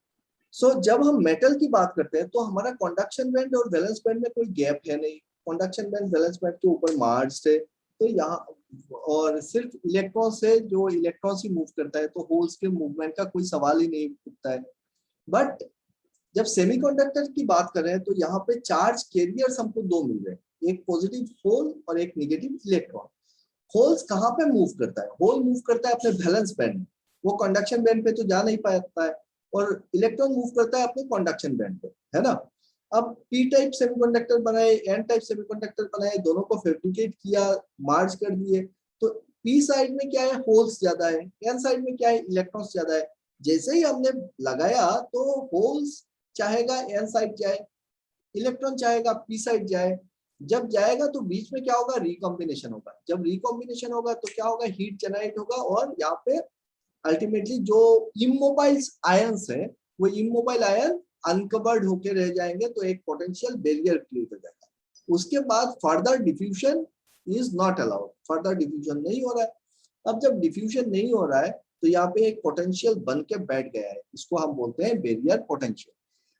सो जब हम मेटल की बात करते हैं तो हमारा कंडक्शन बैंड और वैलेंस बैंड में कोई गैप है नहीं। कंडक्शन बैंड वैलेंस बैंड के ऊपर मार्ज है, तो यहाँ और सिर्फ इलेक्ट्रॉन से, जो इलेक्ट्रॉन से मूव करता है, तो होल्स के मूवमेंट का कोई सवाल ही नहीं उठता है। बट जब सेमीकंडक्टर की बात कर रहे हैं तो यहाँ पे चार्ज कैरियर्स हमको 2 मिल रहे हैं, एक पॉजिटिव होल और एक नेगेटिव इलेक्ट्रॉन। होल्स कहाँ पे मूव करता है? होल मूव करता है अपने वैलेंस बैंड में, वो कंडक्शन बैंड पे तो जा नहीं पाता है, और इलेक्ट्रॉन मूव करता है अपने कंडक्शन बैंड पे, है ना। अब पी टाइप सेमीकंडक्टर बनाए, एन टाइप सेमीकंडक्टर बनाए, दोनों को फैब्रिकेट किया, मार्ज कर दिए, तो पी साइड में क्या है, होल्स ज्यादा है, एन साइड में क्या है, इलेक्ट्रॉन्स ज्यादा है। जैसे ही हमने लगाया तो होल्स चाहेगा एन साइड जाए, इलेक्ट्रॉन चाहेगा पी साइड जाए। जब जाएगा तो बीच में क्या होगा, रिकॉम्बिनेशन होगा। जब रिकॉम्बिनेशन होगा तो क्या होगा, हीट जनरेट होगा, और यहाँ पे अल्टीमेटली जो इमोबाइल आयंस है, वो इमोबाइल आयन अनकवर्ड होके रह जाएंगे, तो एक पोटेंशियल बैरियर क्रिएट हो जाएगा। उसके बाद further diffusion is not allowed, further diffusion नहीं हो रहा है। अब जब डिफ्यूजन नहीं हो रहा है तो यहाँ पे एक पोटेंशियल बन के बैठ गया है, इसको हम बोलते हैं बैरियर पोटेंशियल।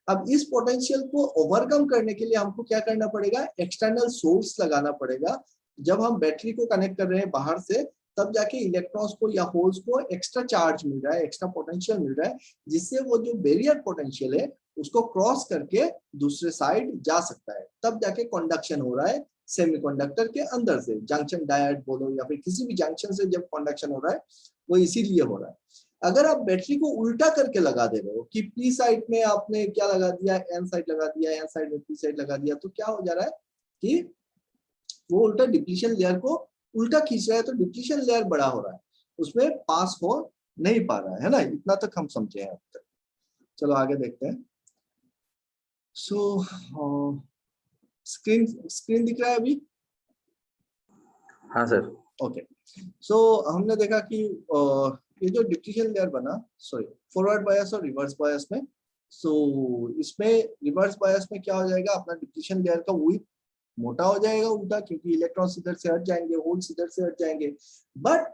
अब इस पोटेंशियल को ओवरकम करने के लिए हमको क्या करना पड़ेगा, एक्सटर्नल सोर्स लगाना पड़ेगा। जब हम बैटरी को कनेक्ट कर रहे हैं बाहर से, तब जाके इलेक्ट्रॉन्स को या होल्स को एक्स्ट्रा चार्ज मिल रहा है, एक्स्ट्रा पोटेंशियल मिल रहा है, जिससे वो जो बैरियर पोटेंशियल है उसको क्रॉस करके दूसरे साइड जा सकता है। तब जाके कंडक्शन हो रहा है सेमीकंडक्टर के अंदर से, जंक्शन डायोड बोलो या फिर किसी भी जंक्शन से जब कंडक्शन हो रहा है, वो इसीलिए हो रहा है। अगर आप बैटरी को उल्टा करके लगा दे रहे हो कि पी साइड में आपने क्या लगा दिया, एन साइड लगा दिया, एन साइड में पी साइड लगा दिया, तो क्या हो जा रहा है कि वो उल्टा डिप्लीशन लेयर को उल्टा खींच रहा है, तो डिप्लीशन लेयर बड़ा हो रहा है, उसमें पास हो नहीं पा रहा है ना। इतना तक हम समझे हैं अब तक। चलो आगे देखते हैं। सो स्क्रीन दिख रहा है अभी? हाँ सर। ओके, सो हमने देखा कि ये जो डिप्लीशन लेयर बना, सॉरी फॉरवर्ड बायस और रिवर्स बायस में, सो इसमें रिवर्स बायस में क्या हो जाएगा, अपना डिप्लीशन लेयर का विड्थ मोटा हो जाएगा उल्टा, क्योंकि इलेक्ट्रॉन इधर से हट जाएंगे, होल्स इधर से हट जाएंगे। बट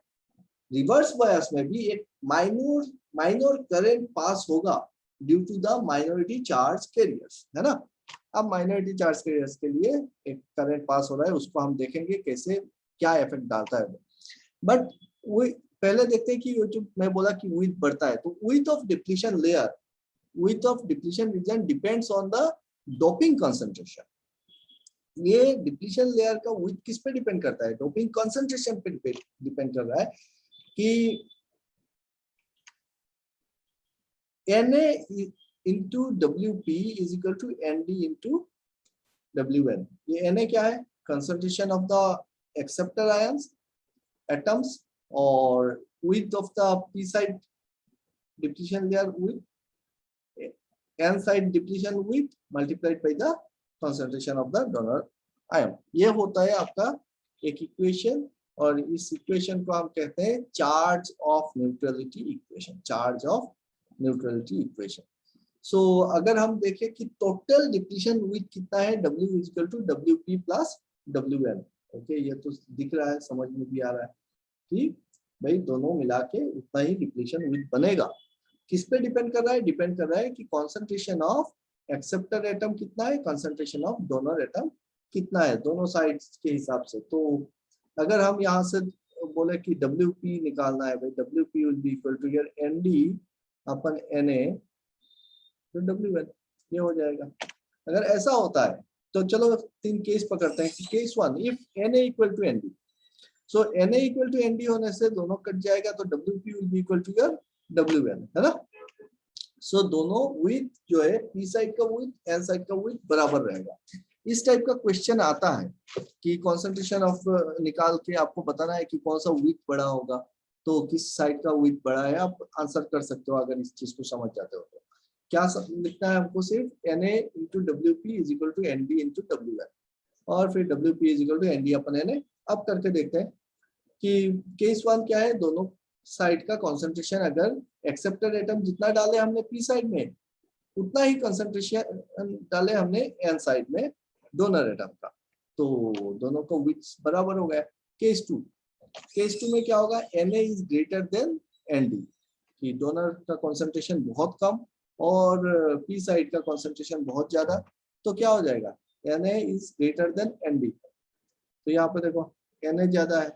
रिवर्स बायस में भी एक माइनर करंट पास होगा due to the minority charge carriers, है ना। अब माइनॉरिटी चार्ज कैरियर्स के लिए एक करंट पास हो रहा है, उसको हम देखेंगे कैसे क्या इफेक्ट डालता है। बट वो पहले देखते हैं कि जो मैं बोला कि विड्थ बढ़ता है, तो width of depletion layer, width of depletion reason depends on the doping concentration. ये डिप्लीशन लेयर का विड्थ किस पे डिपेंड करता है, डोपिंग कंसंट्रेशन पे डिपेंड कर रहा है कि Na into Wp is equal to Nd into Wn। ये Na क्या है, concentration of the acceptor ions atoms, और width of the p side depletion layer with n side depletion width multiplied by the concentration of the donor ion। ये होता है आपका एक equation, और इस इक्वेशन को हम कहते हैं charge of neutrality equation, charge of neutrality equation. So अगर हम देखें कि टोटल डिप्लीशन विड्थ कितना है, W is equal to Wp plus Wn। Okay, ये तो दिख रहा है, समझ में भी आ रहा है कि भाई दोनों मिला के उतना ही डिप्लीशन विड्थ बनेगा। किस पे डिपेंड कर रहा है, डिपेंड कर रहा है कि कॉन्सेंट्रेशन ऑफ एक्सेप्टर एटम कितना है, कॉन्सेंट्रेशन ऑफ डोनर एटम कितना है, दोनों साइड्स के हिसाब से। तो अगर हम यहाँ से बोले कि Wp निकालना है, भाई Wp will be equal to your Nd upon Na तो W1 ये हो जाएगा। अगर ऐसा होता है तो चलो 3 केस पकड़ते हैं। Case 1, if Na equal to Nd, so Na equal to Nd होने से दोनों कट जाएगा तो Wp will be equal to your W1, है ना। सो दोनों विथ जो है P साइड का विथ N साइड का विथ बराबर रहेगा। इस टाइप का क्वेश्चन आता है कि कॉन्सेंट्रेशन ऑफ निकाल के आपको बताना है कि कौन सा विथ बड़ा होगा, तो किस साइड का विथ बड़ा है आप आंसर कर सकते हो अगर इस चीज को समझ जाते हो तो। क्या लिखना है हमको, सिर्फ Na into WP is equal to ND into W1 और फिर WP is equal to ND upon Na। अब करके देखते हैं कि केस 1 क्या है, दोनों साइड का कॉन्सेंट्रेशन अगर एक्सेप्टेड एटम जितना डाले हमने P साइड में उतना ही कंसंट्रेशन डाले हमने N साइड में डोनर एटम का, तो दोनों को विड्थ बराबर हो गया। केस 2 में क्या होगा, Na is greater than Nd, कि डोनर का कंसंट्रेशन बहुत कम और P साइड का कंसंट्रेशन बहुत ज्यादा, तो क्या हो जाएगा Na is greater than Nd। तो यहाँ पे देखो Na ज्यादा है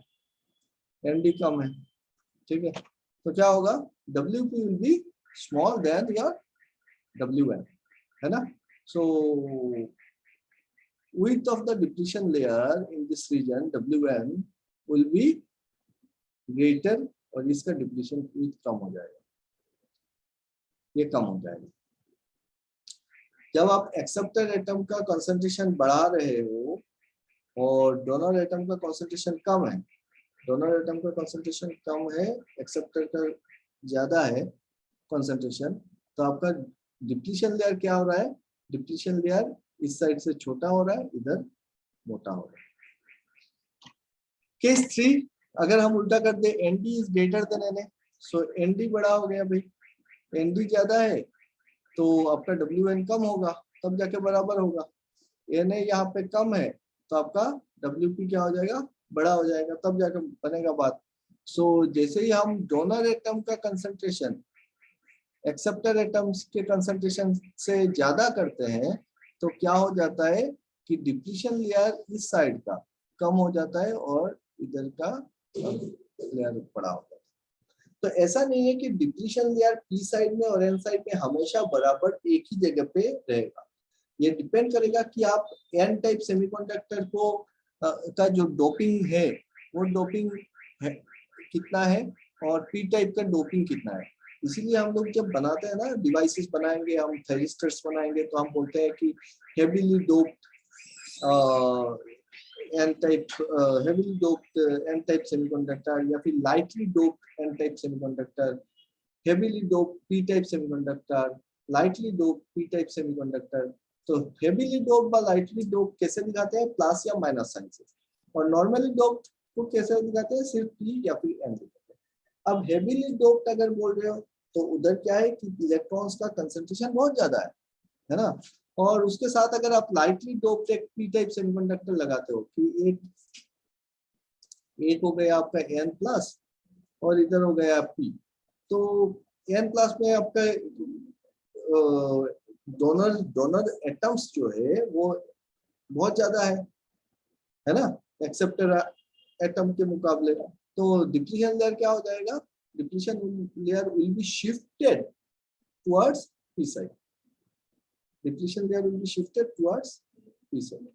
Nd कम है, ठीक है, तो क्या होगा Wp will be small than your W1, है ना। सो width of the depletion layer in this region W1 will be greater और इसका डिप्लीशन width कम हो जाएगा, ये कम हो जाएगा। जब आप एक्सेप्टर एटम का कंसंट्रेशन बढ़ा रहे हो और डोनर एटम का कंसंट्रेशन कम है, डोनर एटम का कंसंट्रेशन कम है, एक्सेप्टर का ज्यादा है कंसंट्रेशन, तो आपका डिप्लीशन लेयर क्या हो रहा है, डिप्लीशन लेयर इस साइड से छोटा हो रहा है, इधर मोटा हो रहा है। केस 3 अगर हम उल्टा कर दे, Nd is greater than Na, so Nd बड़ा हो गया भाई, Nd ज्यादा है तो आपका Wn कम होगा तब जाके बराबर होगा। Na यहाँ पे कम है तो आपका Wp क्या हो जाएगा, बड़ा हो जाएगा, तब जाके बनेगा बात। सो जैसे ही हम डोनर एटम का कंसंट्रेशन एक्सेप्टर एटम्स के कंसंट्रेशन से ज्यादा करते हैं तो क्या हो जाता है कि डिप्लीशन लेयर इस साइड का कम हो जाता है और इधर का लेयर बड़ा होता है। तो ऐसा नहीं है कि डिप्लीशन लेयर P साइड में और N साइड में हमेशा बराबर एक ही जगह पे रहेगा। ये डिपेंड करेगा कि आप N टाइप सेमीकंडक्टर को का जो डोपिंग है वो डोपिंग है कितना है और P टाइप का डोपिंग कितना है। इसीलिए हम लोग जब बनाते हैं ना डिवाइसेस बनाएंगे, हम थैरिस्टर्स बनाएंगे तो हम बोलते हैं कि heavily doped N type semiconductor या फिर lightly doped N type semiconductor, heavily doped P type semiconductor, lightly doped P type semiconductor. तो हेवीली डोप्ड বা लाइटली डोप्ड कैसे दिखाते हैं, प्लस या माइनस साइन से, और नॉर्मली डोप्ड को कैसे दिखाते हैं, सिर्फ P या फिर N दिखाते हैं। अब हेवीली डोप्ड अगर बोल रहे हो तो उधर क्या है कि इलेक्ट्रॉन्स का कंसंट्रेशन बहुत ज्यादा है ना, और उसके साथ अगर आप लाइटली डोप्ड एक P टाइप सेमीकंडक्टर लगाते हो कि एक हो गया आपका N प्लस और इधर हो गया P, तो N प्लस में आपका डोनर एटम्स जो है वो बहुत ज्यादा है ना एक्सेप्टर एटम के मुकाबले, तो डिप्लीशन लेयर क्या हो जाएगा, depletion layer will be shifted towards P side, depletion layer will be shifted towards P side.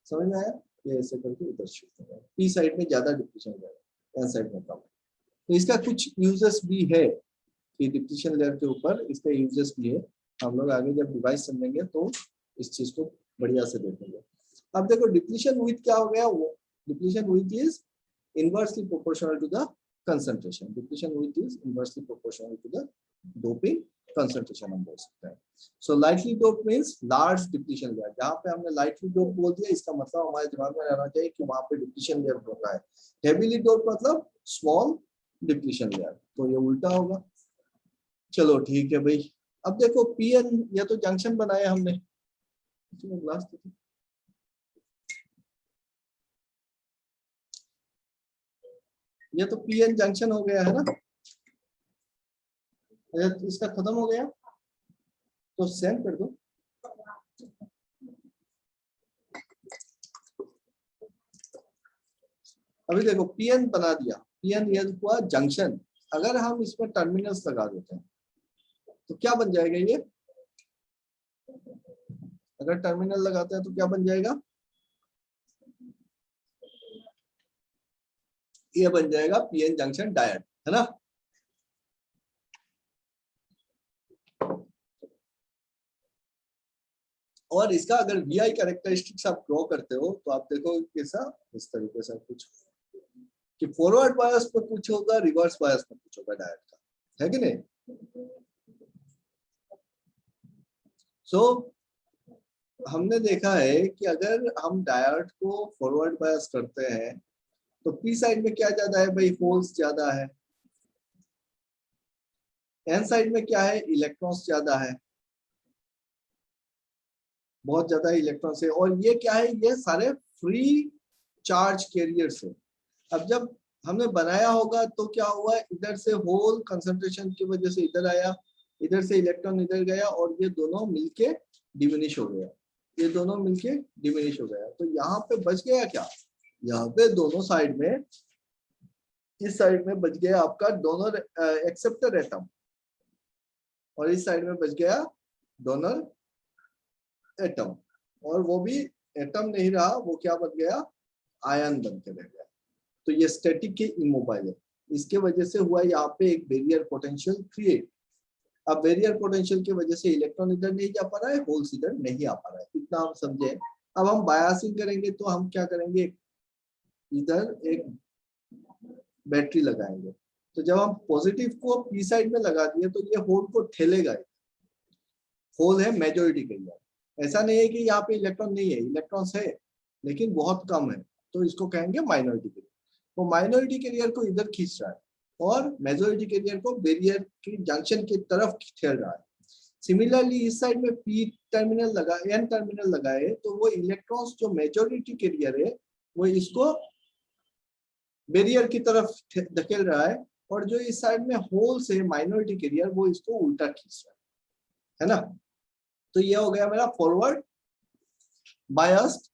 समझ में आया, ये ऐसे करके उधर शिफ्ट हो जाएगा, P साइड में ज्यादा डिप्लीशन लेयर, N साइड में कम। तो इसका कुछ यूजेस भी है कि डिप्लीशन लेयर के ऊपर इसका यूजेस भी है, हम लोग आगे जब डिवाइस समझेंगे तो इस चीज को बढ़िया से देखेंगे। अब देखो डिप्लीशन विथ क्या हो गया, वो depletion width is inversely proportional to the concentration, depletion width is inversely proportional to the doping concentration हम बोल सकते हैं। So lightly dope means large depletion layer, जहां पे हमने लाइटली डोप बोल दिया इसका मतलब हमारे दिमाग में रहना चाहिए कि वहां पे डिप्लीशन लेयर होता है। हेवीली डोप मतलब स्मॉल डिप्लीशन लेयर, तो ये उल्टा होगा। चलो ठीक है भाई, अब देखो पीएन, या तो जंक्शन बनाया हमने, ग्लास ये तो पीएन जंक्शन हो गया है ना, इसका खत्म हो गया तो सेंड कर दो। अभी देखो पीएन बना दिया, पीएन ये हुआ जंक्शन, अगर हम इसमें टर्मिनल्स लगा देते हैं तो क्या बन जाएगा ये, अगर टर्मिनल लगाते हैं तो क्या बन जाएगा, ये बन जाएगा पीएन जंक्शन डायोड, है ना। और इसका अगर वीआई कैरेक्टरिस्टिक्स आप ड्रॉ करते हो तो आप देखो कैसा, इस तरीके से कुछ कि फॉरवर्ड बायस पे कुछ होगा, रिवर्स बायस पे कुछ होगा डायोड का, है कि नहीं। सो हमने देखा है कि अगर हम डायोड को फॉरवर्ड बायस करते हैं तो पी साइड में क्या ज्यादा है भाई, होल्स ज्यादा है। एन साइड में क्या है, इलेक्ट्रॉन्स ज्यादा है, बहुत ज्यादा इलेक्ट्रॉन्स है। और ये क्या है, ये सारे फ्री चार्ज कैरियर्स है। अब जब हमने बनाया होगा तो क्या हुआ, इधर से होल कंसंट्रेशन की वजह से इधर आया, इधर से इलेक्ट्रॉन इधर गया और ये दोनों मिलके डिमिनिश हो गया, ये दोनों मिलके डिमिनिश हो गया। तो यहाँ पे बच गया क्या, यहाँ पे दोनों साइड में, इस साइड में बच गया आपका डोनर एक्सेप्टर एटम और इस साइड में बच गया डोनर एटम, और वो भी एटम नहीं रहा, वो क्या बन गया, आयन बन के रह गया। तो ये स्टैटिक के इमोबाइल है, इसके वजह से हुआ यहाँ पे एक बैरियर पोटेंशियल क्रिएट। अब बैरियर पोटेंशियल की वजह से इलेक्ट्रॉन इधर नहीं जा पा रहा है, होल्स इधर नहीं आ पा रहा है, इतना हम समझे। अब हम बायसिंग करेंगे तो हम क्या करेंगे, इधर एक बैटरी लगाएंगे। तो जब हम पॉजिटिव को पी साइड में लगा दिए तो ये होल को ठेलेगा, होल है मेजोरिटी कैरियर। ऐसा नहीं है कि यहाँ पे इलेक्ट्रॉन नहीं है, इलेक्ट्रॉन्स है लेकिन बहुत कम है, तो इसको कहेंगे माइनॉरिटी कैरियर। वो माइनॉरिटी कैरियर को इधर खींच रहा है और मेजोरिटी कैरियर को बैरियर की जंक्शन की तरफ ठेल रहा है। सिमिलरली इस साइड में पी टर्मिनल लगा, एन टर्मिनल लगाए तो वो इलेक्ट्रॉन्स जो मेजोरिटी कैरियर है वो इसको बैरियर की तरफ धकेल रहा है, और जो इस साइड में होल्स है माइनॉरिटी कैरियर वो इसको उल्टा खींच रहा है ना। तो ये हो गया मेरा फॉरवर्ड बायस्ड।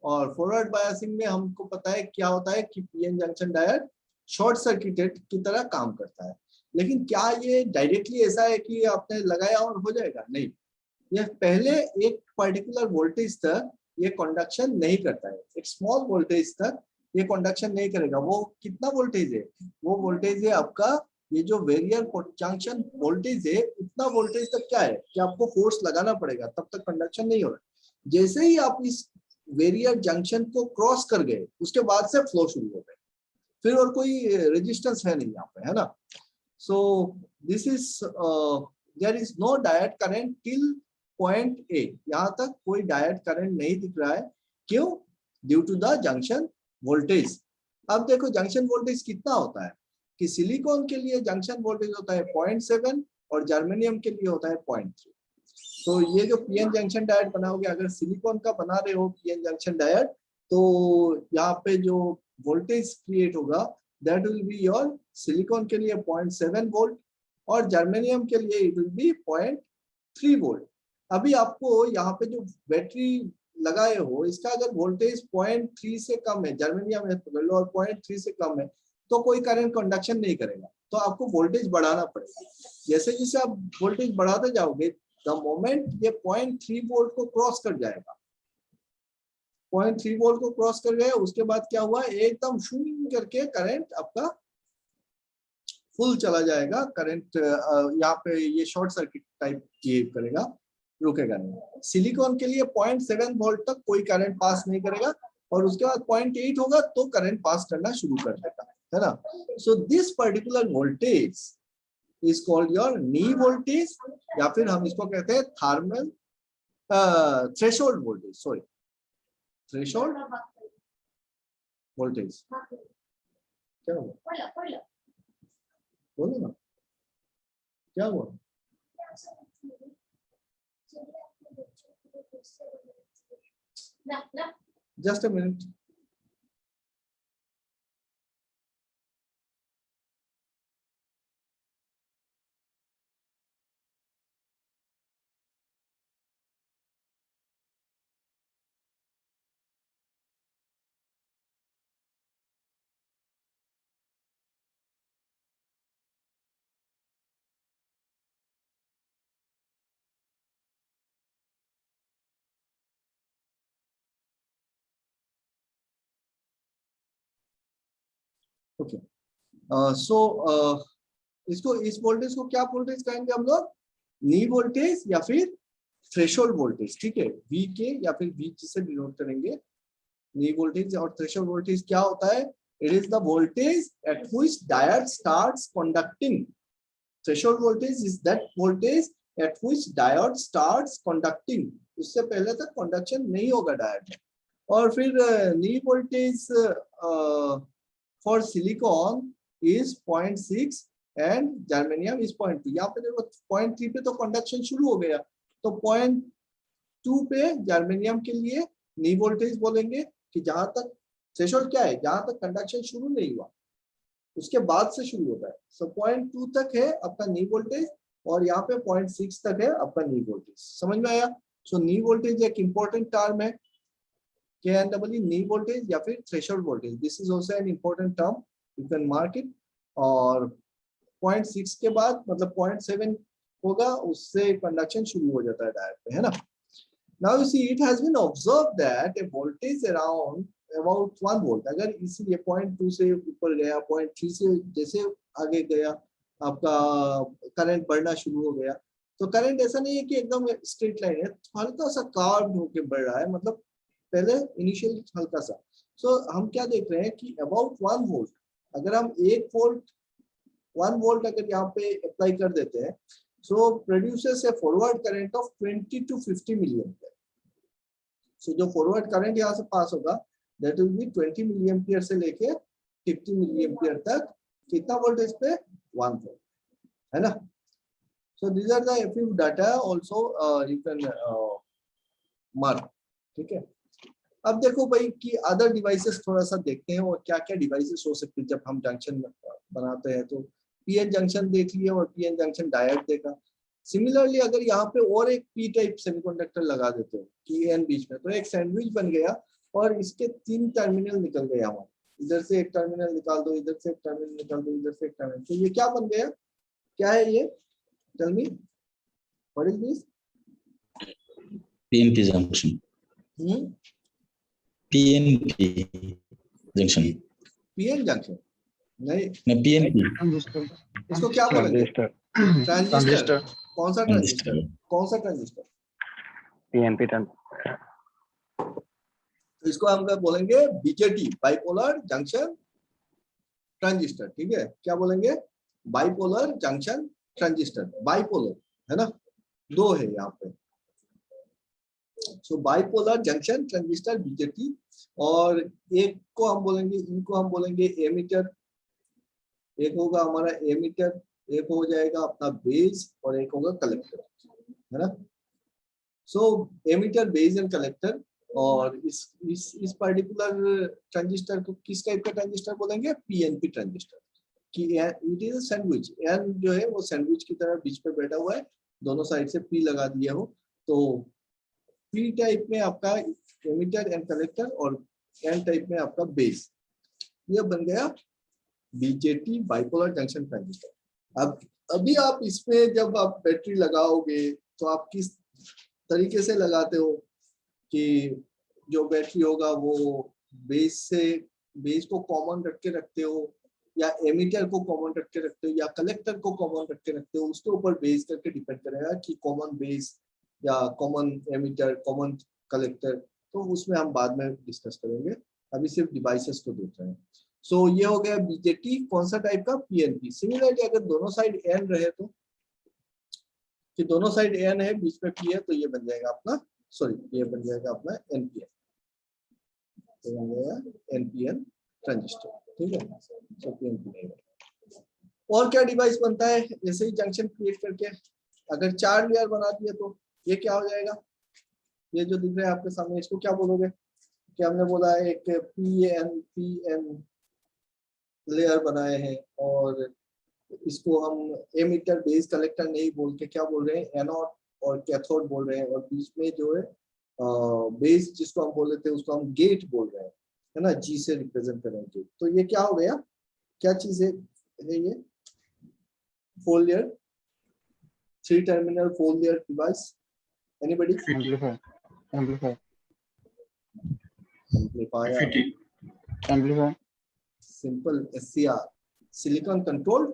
और फॉरवर्ड बायसिंग में हमको पता है क्या होता है कि PN junction diode short circuited की तरह काम करता है। लेकिन क्या ये डायरेक्टली ऐसा है कि आपने लगाया और हो जाएगा, नहीं। ये पहले एक पर्टिकुलर वोल्टेज तक ये कंडक्शन नहीं करता है, एक स्मॉल वोल्टेज तक ये कंडक्शन नहीं करेगा। वो कितना वोल्टेज है, वो वोल्टेज है आपका, ये जो बैरियर जंक्शन वोल्टेज है, इतना वोल्टेज तक क्या है कि आपको फोर्स लगाना पड़ेगा, तब तक कंडक्शन नहीं हो रहा। जैसे ही आप इस बैरियर जंक्शन को क्रॉस कर गए उसके बाद से फ्लो शुरू हो गए, फिर और कोई रेजिस्टेंस है नहीं यहाँ पे, है ना। So this is there is no direct current till point A, यहाँ तक कोई डायरेक्ट करंट नहीं दिख रहा है। क्यों, due to the junction voltage. अब देखो जंक्शन वोल्टेज कितना होता है कि सिलिकॉन के लिए जंक्शन वोल्टेज होता है 0.7 और जर्मेनियम के लिए होता है 0.3। तो ये जो पीएन जंक्शन डायोड बनाओगे, अगर सिलिकॉन का बना रहे हो पीएन जंक्शन डायोड, तो यहाँ पे जो वोल्टेज क्रिएट होगा that will be your, silicon के लिए 0.7 वोल्ट और जर्मेनियम के लिए इट विल बी 0.3 वोल्ट। अभी आपको यहाँ पे जो बैटरी लगाए हो इसका अगर वोल्टेज 0.3 से कम है, जर्मेनियम है और 0.3 से कम है, तो कोई करंट कंडक्शन नहीं करेगा, तो आपको वोल्टेज बढ़ाना पड़ेगा। जैसे जैसे आप वोल्टेज बढ़ाते जाओगे, द मोमेंट ये 0.3 वोल्ट को क्रॉस कर जाएगा, 0.3 वोल्ट को क्रॉस कर गए, उसके बाद क्या हुआ, एकदम शून्य करके करंट आपका फुल चला जाएगा। करंट यहाँ पे ये शॉर्ट सर्किट टाइप ये करेगा, रुकेगा नहीं। सिलिकॉन के लिए 0.7 वोल्ट तक कोई करंट पास नहीं करेगा और उसके बाद 0.8 होगा तो करंट पास करना शुरू कर देगा, है ना। So this particular voltage is called your knee voltage, या फिर हम इसको कहते हैं thermal threshold voltage, sorry threshold voltage. क्या हुआ, बोलो ना क्या हुआ। Just a minute. ओके, सो इसको, इस वोल्टेज को क्या वोल्टेज कहेंगे हम लोग? नी वोल्टेज या फिर थ्रेशोल्ड वोल्टेज, ठीक है, वी के या फिर वी जिसे डिनोट करेंगे। नी वोल्टेज और थ्रेशोल्ड वोल्टेज क्या होता है? It is the voltage at which diode starts conducting. Threshold voltage is that voltage at which diode starts conducting. उससे पहले तक कंडक्शन नहीं होगा डायोड में। और फिर नी voltage for silicon is 0.6 and germanium is 0.2। यहाँ पे देखो 0.3 पे तो कंडक्शन शुरू हो गया, तो 0.2 पे जर्मेनियम के लिए नी वोल्टेज बोलेंगे कि जहां तक थ्रेशोल्ड क्या है, जहां तक कंडक्शन शुरू नहीं हुआ उसके बाद से शुरू होता है। सो 0.2 तक है आपका नी वोल्टेज और यहाँ पे 0.6 तक है आपका नी वोल्टेज। समझ में आया? सो नी वोल्टेज एक इंपॉर्टेंट टर्म है, KNW नी वोल्टेज या फिर threshold voltage. This is also an important term, you can mark it. और 0.6 के बाद मतलब 0.7 होगा, उससे कंडक्शन शुरू हो जाता है डायोड पे, है ना। Now you see it has been observed that a voltage around about 1 volt, अगर इसीलिए 0.2 से ऊपर गया, 0.3 से जैसे आगे गया आपका करंट बढ़ना शुरू हो गया। तो करंट ऐसा नहीं है कि एकदम स्ट्रेट लाइन है, हल्का सा कार्व होके बढ़ रहा है, मतलब पहले इनिशियल हल्का सा। सो हम क्या देख रहे हैं कि अबाउट 1 वोल्ट, अगर हम 1 वोल्ट अगर यहाँ पे अप्लाई कर देते हैं, so produces a forward current of 20 to 50 milliampere. So जो forward current यहाँ से पास होगा that will be 20 milliampere से लेके 50 milliampere तक, कितना वोल्टेज पे? 1 volt, है ना। So these are the few data also you can mark, ठीक है। अब देखो भाई कि अदर डिवाइसेस थोड़ा सा देखते हैं और क्या क्या डिवाइसेस हो सकते हैं जब हम जंक्शन बनाते हैं। तो पीएन जंक्शन देख लिया और पीएन जंक्शन डायोड देखा। सिमिलरली अगर यहाँ पे और एक पी टाइप सेमीकंडक्टर लगा देते हो पीएन बीच में, तो एक सैंडविच बन गया और इसके 3 टर्मिनल निकल गए हमारे। इधर से एक टर्मिनल निकाल दो, इधर से एक टर्मिनल निकाल दो, इधर से एक टर्मिनल, तो ये क्या बन गया? क्या है ये? Tell me what is this? PNP junction. PNP junction. PN junction नहीं, No, PNP. इसको क्या बोलेंगे? ट्रांजिस्टर। कौन सा ट्रांजिस्टर? Transistor. कौन सा ट्रांजिस्टर? PNP transistor. तो इसको हम क्या बोलेंगे? बीजेटी, बाइपोलर जंक्शन ट्रांजिस्टर, ठीक है। क्या बोलेंगे? Bipolar junction transistor. बाइपोलर है ना, 2 है यहाँ पे। सो बाइपोलर जंक्शन ट्रांजिस्टर बीजेटी। और एक को हम बोलेंगे, इनको हम बोलेंगे एमीटर। एक होगा हमारा एमीटर, एक हो जाएगा अपना बेस और एक होगा कलेक्टर, है ना। सो एमीटर, बेस एंड कलेक्टर। और इस पर्टिकुलर ट्रांजिस्टर को किस टाइप का ट्रांजिस्टर बोलेंगे? PNP transistor. कि इट इज सैंडविच, एन जो है वो सैंडविच की तरह बीच पे बैठा हुआ है, दोनों साइड से पी लगा दिया हो। तो पी टाइप में आपका एमीटर एंड कलेक्टर और एन टाइप में आपका बेस। ये बन गया बीजेटी, बाइपोलर जंक्शन ट्रांजिस्टर। अब अभी आप इसमें जब आप बैटरी लगाओगे तो आप किस तरीके से लगाते हो कि जो बैटरी होगा वो बेस को कॉमन रख के रखते हो, या एमीटर को कॉमन रख के रखते हो, या कलेक्टर को कॉमन रख के रखते हो? उसके ऊपर बेस करके डिपेंड करेगा कि कॉमन बेस या कॉमन एमीटर, कॉमन कलेक्टर। तो उसमें हम बाद में डिस्कस करेंगे, अभी सिर्फ डिवाइसेस को देख रहे हैं। सो ये हो गया बीजेटी, कौन सा टाइप का? पीएनपी। सिमिलरली अगर दोनों साइड एन रहे तो, कि दोनों साइड एन है बीच में पी है, तो ये बन जाएगा अपना, सॉरी ये बन जाएगा अपना एनपीएन, तो बन जाएगा एनपीएन ट्रांजिस्टर, ठीक है। सो पीएनपी। और क्या डिवाइस बनता है जैसे ही जंक्शन क्रिएट करके? अगर 4 लेयर बना दिए तो ये क्या हो जाएगा? ये जो दिख रहा है आपके सामने, इसको क्या बोलोगे? कि हमने बोला है एक पीएन लेयर बनाए हैं, और इसको हम एमीटर, बेस, कलेक्टर नहीं बोल के क्या बोल रहे हैं? एनोड और कैथोड बोल रहे हैं, और बीच में जो है बेस जिसको हम बोल रहे थे उसको हम गेट बोल रहे हैं, है ना, जी से रिप्रेजेंट करेंगे। तो ये क्या हो गया? क्या चीज है ये? 4 layer, 3 terminal 4 layer device. Anybody? Amplifier. Amplifier. Amplifier. Simple SCR, silicon controlled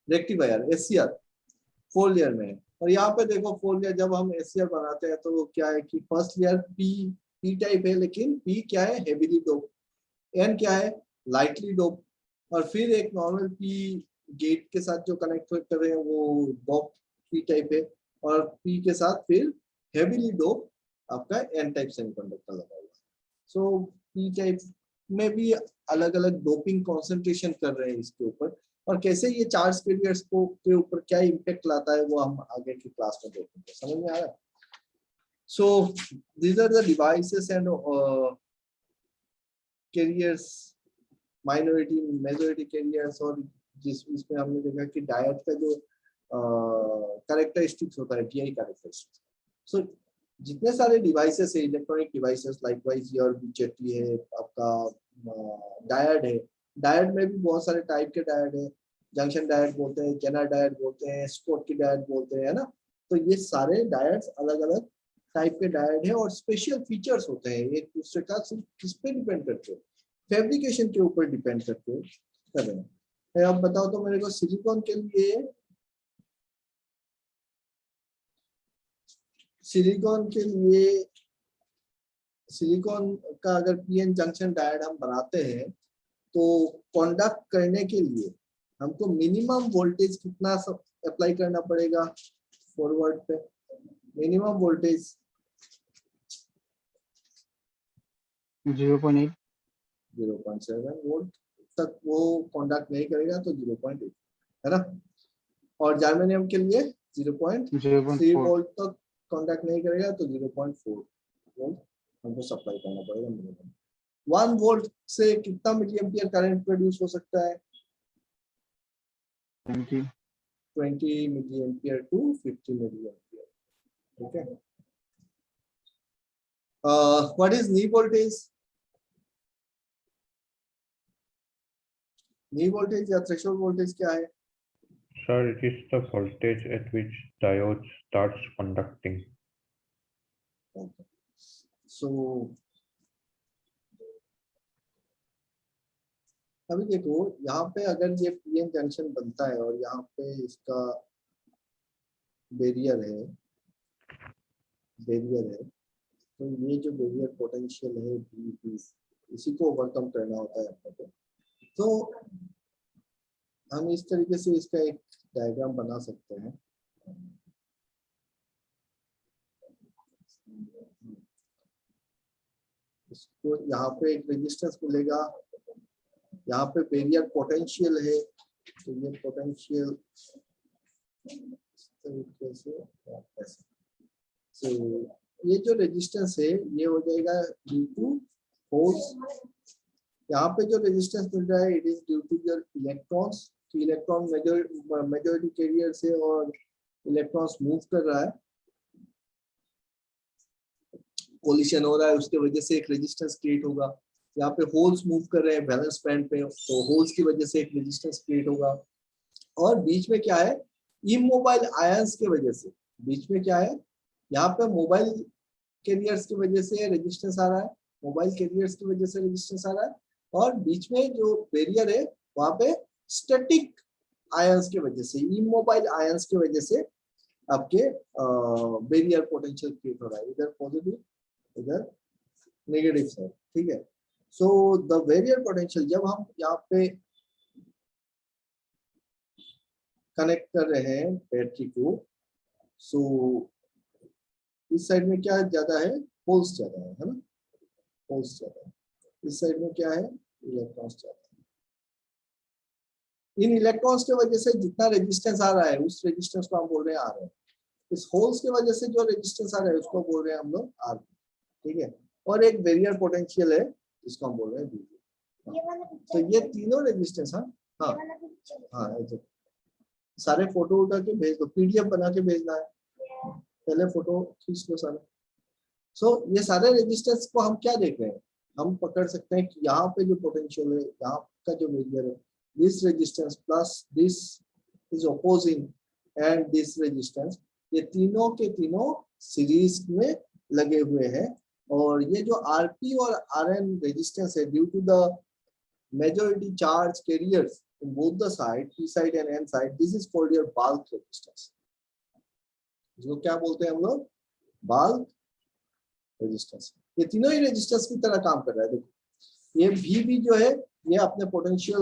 rectifier, SCR 4 layer में है। और यहाँ पे देखो 4 लेयर जब हम SCR बनाते हैं तो क्या है कि फर्स्ट लेयर P टाइप है, लेकिन P क्या है, हेवीली डोप, N क्या है, लाइटली डोप, और फिर एक नॉर्मल P गेट के साथ जो कनेक्ट कर रहे हैं वो डोप P टाइप है, और P के साथ फिर हेवीली डोप आपका N टाइप सेमीकंडक्टर लगा हुआ है। सो P टाइप में भी अलग अलग डोपिंग कॉन्सेंट्रेशन कर रहे हैं इसके ऊपर, और कैसे ये चार्ज कैरियर्स को के ऊपर क्या इम्पैक्ट लाता है वो हम आगे की क्लास में देखेंगे। समझ में आ रहा है? So these are the devices and carriers, minority majority carriers, और इसमें हमने देखा कि डायट का जो कैरेक्टरिस्टिक्स होता है, DI कैरेक्टरिस्टिक्स। सो जितने सारे डिवाइसेस है, इलेक्ट्रॉनिक डिवाइसेस, लाइकवाइज ये और BJT है, आपका डायड है, डायड में भी बहुत सारे टाइप के डायड है, जंक्शन डायड बोलते हैं, जेनर डायड बोलते हैं, स्कॉटकी डायड बोलते हैं, है ना। तो ये सारे डायड्स अलग अलग टाइप के डायड है और स्पेशल फीचर्स होते हैं, एक दूसरे का सिर्फ किस पे डिपेंड करते हैं, फैब्रिकेशन के ऊपर डिपेंड करते कर रहे हैं। अब बताओ तो मेरे को सिलिकॉन के लिए, सिलिकॉन का अगर PN जंक्शन डायड हम बनाते हैं तो कंडक्ट करने के लिए हमको मिनिमम वोल्टेज कितना अप्लाई करना पड़ेगा फॉरवर्ड पे, मिनिमम वोल्टेज 0.8 0.7 वोल्ट तक वो कंडक्ट नहीं करेगा तो 0.8 है ना, और जर्मेनियम के लिए 0.3 वोल्ट तक कंडक्ट नहीं करेगा तो 0.4 वोल्ट हमको सप्लाई करना पड़ेगा मिनिमम। 1 वोल्ट से कितना मिली एम्पियर करंट प्रोड्यूस हो सकता है? 20 milli ampere to 50 milli ampere. ठीक है, what is knee voltage? Knee voltage या थ्रेशोल्ड वोल्टेज क्या है? Sir, it is the voltage at which diode starts conducting. Okay. So अभी देखो यहाँ पे अगर ये PN जंक्शन बनता है और यहाँ पे इसका बैरियर है, तो ये जो बैरियर पोटेंशियल है B, इसी को ओवरकम करना होता है अपने को। तो हम इस तरीके से इसका एक डायग्राम बना सकते हैं। इसको यहाँ पे एक रेजिस्टेंस मिलेगा, यहाँ पे बैरियर पोटेंशियल है, तो ये पोटेंशियल इस तरीके से ऐसे। So, ये जो रेजिस्टेंस है ये हो जाएगा ड्यू टू फोर्स। यहाँ पे जो रेजिस्टेंस मिल रहा है it is due to your electrons, कि इलेक्ट्रॉन मेजॉरिटी कैरियर से और इलेक्ट्रॉन्स मूव कर रहा है, कोलिशन हो रहा है, उसके वजह से एक रेजिस्टेंस क्रिएट होगा। यहाँ पे होल्स मूव कर रहे हैं बैलेंस बैंड पे, तो होल्स की वजह से एक रेजिस्टेंस क्रिएट होगा। और बीच में क्या है, इमोबाइल आयंस की वजह से, बीच में क्या है, यहाँ पे मोबाइल कैरियर्स की वजह से रेजिस्टेंस आ रहा है, मोबाइल कैरियर्स की वजह से रेजिस्टेंस आ रहा है, और बीच में जो बैरियर है वहां पे स्टैटिक आयंस की वजह से, इमोबाइल आयंस की वजह से आपके बैरियर पोटेंशियल क्रिएट हो रहा है, इधर पॉजिटिव इधर नेगेटिव साइड। ठीक है, सो द बैरियर पोटेंशियल जब हम यहाँ पे कनेक्ट कर रहे हैं बैटरी को, सो इस साइड में क्या ज्यादा है, होल्स ज्यादा है ना, होल्स ज्यादा है। इस साइड में क्या है, इलेक्ट्रॉन्स ज्यादा है। इन इलेक्ट्रॉन्स के वजह से जितना रेजिस्टेंस आ रहा है उस रेजिस्टेंस को हम बोल रहे हैं आर। इस होल्स की वजह से जो रेजिस्टेंस आ रहा है उसको बोल रहे हैं हम लोग आर। ठीक है, और एक बैरियर पोटेंशियल है जिसको हम बोल रहे हैं बी। तो ये तीनों रेजिस्टेंस, हाँ ऐसे सारे फोटो उठा के भेज दो, PDF बना के भेजना है, पहले फोटो खींच लो सारे। सो ये सारे रेजिस्टेंस को हम क्या देख रहे हैं, हम पकड़ सकते हैं कि यहाँ पे जो पोटेंशियल है, यहाँ का जो बैरियर है, this resistance plus this is opposing and this resistance, ये तीनों के तीनों सीरीज में लगे हुए हैं। और ये जो RP और RN रेजिस्टेंस है due to the majority charge carriers in both the side, P side and N side, this is called your bulk resistance. इसको क्या बोलते हैं हम लोग? bulk resistance. ये तीनों ही रेजिस्टेंस की तरह काम कर रहा है. देखो ये भी जो है ये अपने पोटेंशियल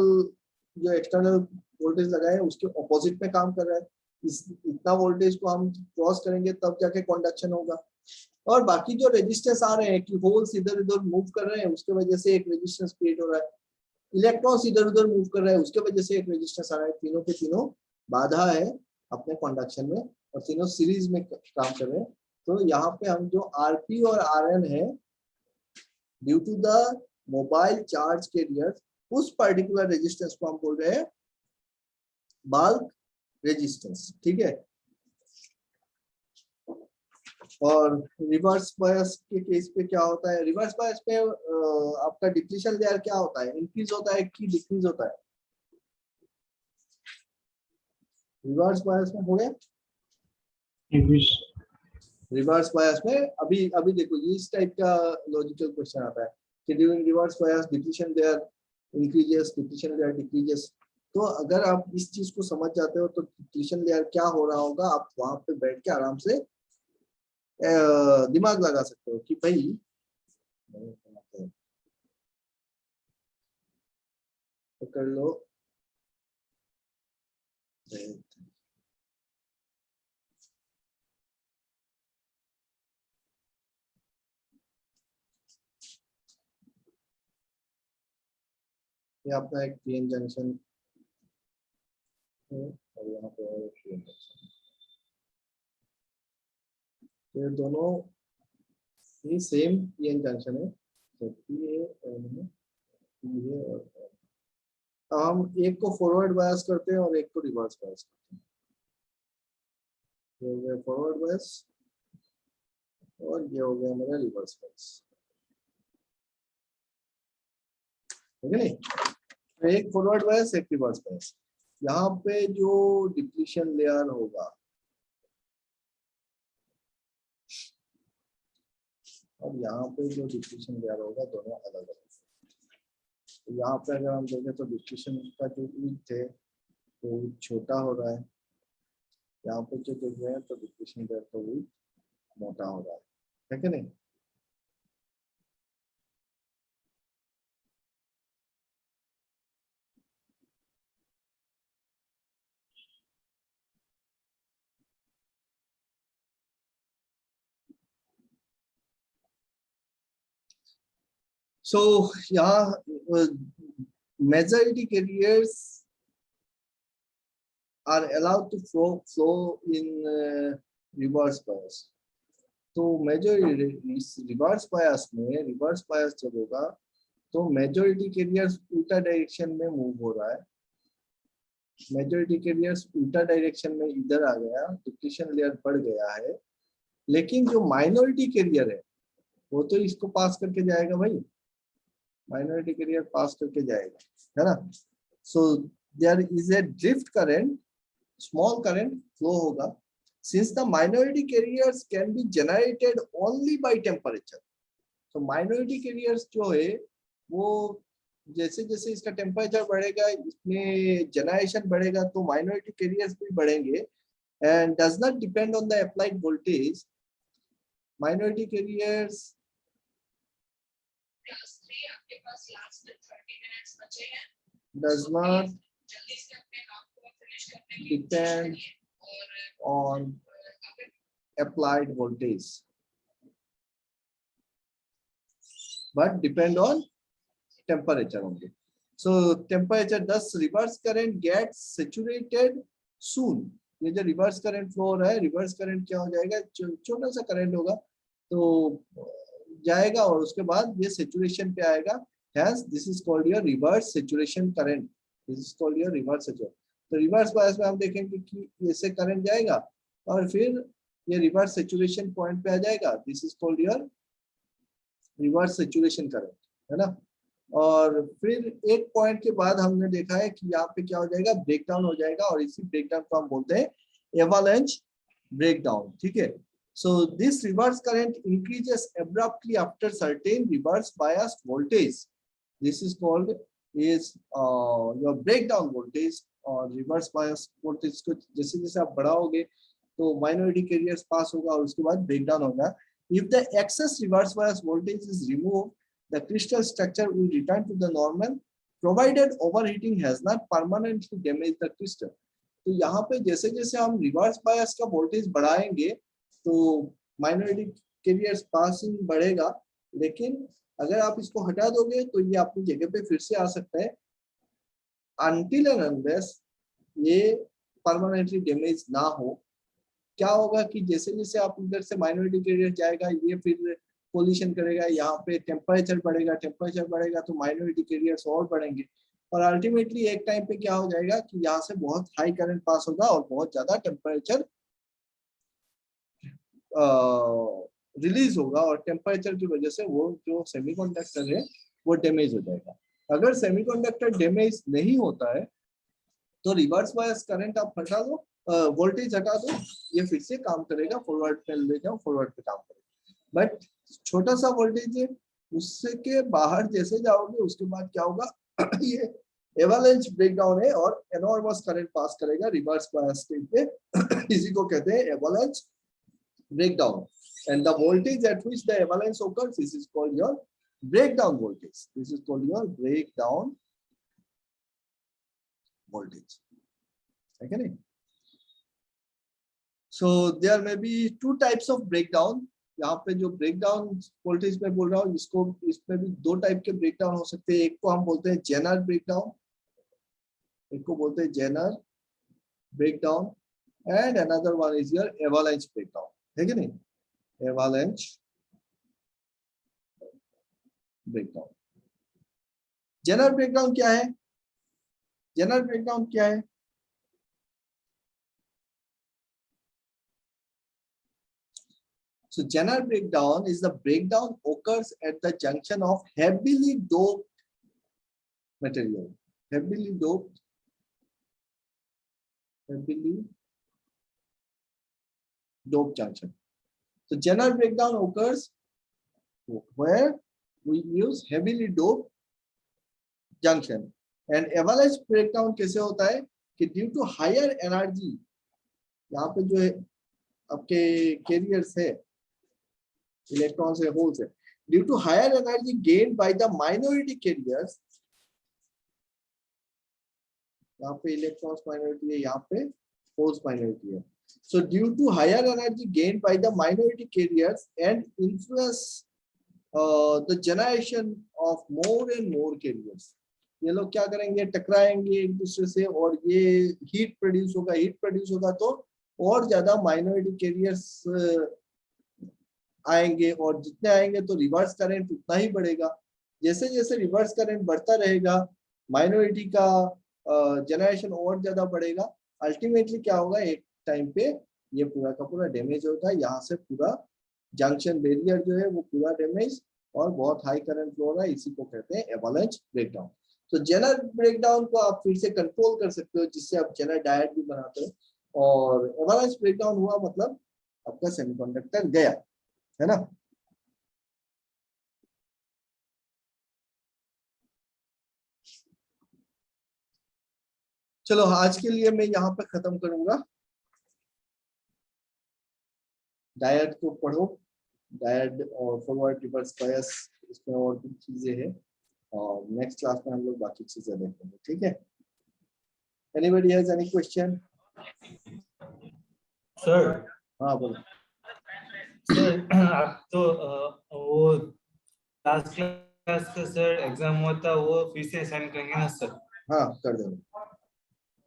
जो एक्सटर्नल वोल्टेज लगाए हैं उसके ऑपोजिट में काम कर रहा है. इतना वोल्टेज को हम क्रॉस करेंगे तब जाके कंडक्शन होगा. और बाकी जो रेजिस्टेंस आ रहे हैं कि होल्स इधर उधर मूव कर रहे हैं उसके वजह से एक रेजिस्टेंस क्रिएट हो रहा है. इलेक्ट्रॉन्स इधर उधर मूव कर रहे हैं उसके वजह से एक रेजिस्टेंस आ रहा है. तीनों के तीनों बाधा है अपने कंडक्शन में और तीनों सीरीज में काम कर रहे हैं. तो यहाँ पे हम जो आरपी और आरएन है due to the mobile charge carriers उस पर्टिकुलर रेजिस्टेंस को हम बोल रहे हैं बल्क रेजिस्टेंस. ठीक है. और रिवर्स बायस के केस पे क्या होता है? रिवर्स बायस पे आपका डिप्लीशन लेयर क्या होता है? इंक्रीज होता है कि डिक्रीज होता है? रिवर्स बायस में हो गया रिवर्स बायस में. अभी देखो ये इस टाइप का लॉजिकल क्वेश्चन आता है कि during reverse bias depletion layer increases, depletion layer decreases. तो अगर आप इस चीज को समझ जाते हो तो डिप्लीशन लेयर क्या हो रहा होगा आप वहां पे बैठ के आराम से दिमाग लगा सकते हो कि भाई पकड़ लो. ये अपना एक पीएन जंक्शन है और यहाँ पे और एक पीएन जंक्शन. ये दोनों ही सेम पीएन जंक्शन है. तो पी है और हम एक को फॉरवर्ड बायस करते हैं और एक को रिवर्स बायस करते हैं. ये हो गया फॉरवर्ड बायस और ये हो गया मेरा रिवर्स बायस. ठीक है नहीं? एक फॉरवर्ड बायस एक रिवर्स बायस. यहाँ पे जो डिप्लीशन लेयर होगा और यहाँ पे जो डिप्लीशन लेयर होगा दोनों अलग अलग. तो यहाँ पे अगर हम देखें तो डिप्लीशन का जो विड्थ है वो छोटा हो रहा है. यहाँ पे जो देख रहे हैं तो डिप्लीशन लेयर का विड्थ मोटा हो रहा है कि नहीं? So यहाँ majority carriers are allowed to flow in reverse bias. तो majority reverse bias में reverse bias जब होगा तो majority carriers उल्टा डायरेक्शन में मूव हो रहा है. majority carriers उल्टा डायरेक्शन में इधर आ गया, डिप्लीशन लेयर बढ़ गया है. लेकिन जो माइनॉरिटी कैरियर है वो तो इसको पास करके जाएगा भाई. माइनॉरिटी कैरियर पास करके जाएगा है ना. So there is a drift current, small current flow होगा. Since the minority carriers can be generated only by temperature. तो माइनॉरिटी कैरियर्स जो है वो जैसे जैसे इसका टेम्परेचर बढ़ेगा इसमें जनरेशन बढ़ेगा तो माइनॉरिटी कैरियर्स भी बढ़ेंगे. And does not depend on the applied voltage. Minority carriers does not depend on applied voltage but depend on temperature only. So temperature, thus reverse current gets saturated soon. ये जो reverse current flow हो रहा है, reverse current क्या हो जाएगा, छोटा सा करंट होगा तो जाएगा और उसके बाद ये सैचुरेशन पे आएगा. Hence, this is called your reverse saturation current. This is called your reverse saturation. तो रिवर्स बायस में हम देखेंगे कि ऐसे करंट जाएगा और फिर ये रिवर्स सैचुरेशन पॉइंट पे आ जाएगा. This is called your reverse saturation current है ना. और फिर एक पॉइंट के बाद हमने देखा है कि यहाँ पे क्या हो जाएगा, ब्रेकडाउन हो जाएगा और इसी ब्रेकडाउन को हम बोलते हैं एवालांच ब्रेकडाउन. ठीक है. So this reverse current increases abruptly after certain reverse biased voltage. This is called is your breakdown voltage और reverse bias voltage को जैसे जैसे आप बढ़ाओगे तो minority carriers पास होगा और उसके बाद breakdown होगा. If the excess reverse bias voltage is removed, the crystal structure will return to the normal, provided overheating has not permanently damaged the crystal. तो यहाँ पे जैसे जैसे हम रिवर्स बायस का वोल्टेज बढ़ाएंगे तो माइनॉरिटी कैरियर्स पासिंग बढ़ेगा, लेकिन अगर आप इसको हटा दोगे तो ये अपनी जगह पे फिर से आ सकता है until and unless ये परमानेंटली डैमेज ना हो. क्या होगा कि जैसे जैसे आप इधर से माइनॉरिटी कैरियर जाएगा ये फिर कोलिशन करेगा, यहाँ पे टेम्परेचर बढ़ेगा तो माइनॉरिटी कैरियर्स और बढ़ेंगे और अल्टीमेटली एक टाइम पे क्या हो जाएगा कि यहाँ से बहुत हाई करंट पास होगा और बहुत ज्यादा टेम्परेचर रिलीज होगा और टेम्परेचर की वजह से वो जो सेमीकंडक्टर है वो डैमेज हो जाएगा. अगर सेमीकंडक्टर डैमेज नहीं होता है तो रिवर्स बायस करंट आप हटा दो, वोल्टेज हटा दो, ये फिर से काम करेगा, फॉरवर्ड पे ले जाओ, फॉरवर्ड पे काम करेगा. बट छोटा सा वोल्टेज है, उससे के बाहर जैसे जाओगे उसके बाद क्या होगा ये एवलांच ब्रेकडाउन है और एनॉर्मस करंट पास करेगा रिवर्स बायस स्टेट पे. इसी को कहते हैं avalanche breakdown, and the voltage at which the avalanche occurs, this is called your breakdown voltage. This is called your breakdown voltage. Okay. So there may be two types of breakdown. यहाँ पे जो breakdown voltage में बोल रहा हूँ इसको, इसमें भी दो टाइप के ब्रेकडाउन हो सकते हैं. एक को हम बोलते हैं जेनर ब्रेकडाउन, एक को बोलते हैं Zener breakdown, and another one is your avalanche breakdown. है कि नहीं? Avalanche breakdown. जेनर ब्रेकडाउन क्या है? जेनर ब्रेकडाउन क्या है? So general breakdown is the breakdown occurs at the junction of heavily doped material. Heavily doped junction. So general breakdown occurs where we use heavily doped junction. And avalanche breakdown कैसे होता है कि due to higher energy, यहाँ पे जो है आपके carriers है, electrons है, holes है, due to higher energy gained by the minority carriers, यहाँ पे electrons minority है, यहाँ पे holes minority है. So due to higher energy gained by the minority carriers and influence the generation of more and more carriers, ये लोग क्या करेंगे, टकराएंगे एक दूसरे से और ये हीट प्रोड्यूस होगा तो और ज्यादा माइनॉरिटी कैरियर्स आएंगे और जितने आएंगे तो रिवर्स करंट उतना ही बढ़ेगा. जैसे जैसे रिवर्स करंट बढ़ता रहेगा माइनॉरिटी का जनरेशन और ज्यादा बढ़ेगा. अल्टीमेटली क्या होगा, एक टाइम पे ये पूरा का पूरा डैमेज होगा, यहाँ से पूरा जंक्शन बैरियर जो है वो पूरा डैमेज और बहुत हाई करंट फ्लो हो रहा है. इसी को कहते हैं एवलांच ब्रेकडाउन. तो जेनर ब्रेकडाउन को आप फिर से कंट्रोल कर सकते हो जिससे आप जेनर डायट भी बनाते हो. और एवलांच ब्रेकडाउन हुआ मतलब आपका सेमीकंडक्टर गया, है ना. चलो आज के लिए मैं यहाँ पे खत्म करूंगा. डायट को पढ़ो, डायट और फॉरवर्ड रिवर्स बायस, इसमें और भी चीजें हैं और नेक्स्ट क्लास में हम लोग बाकी चीजें देखेंगे. ठीक है? Anybody has any question? Sir. हाँ बोलो. सर आप तो वो लास्ट क्लास का सर एग्जाम हुआ था वो फिर से असाइन करेंगे ना सर? हाँ कर देंगे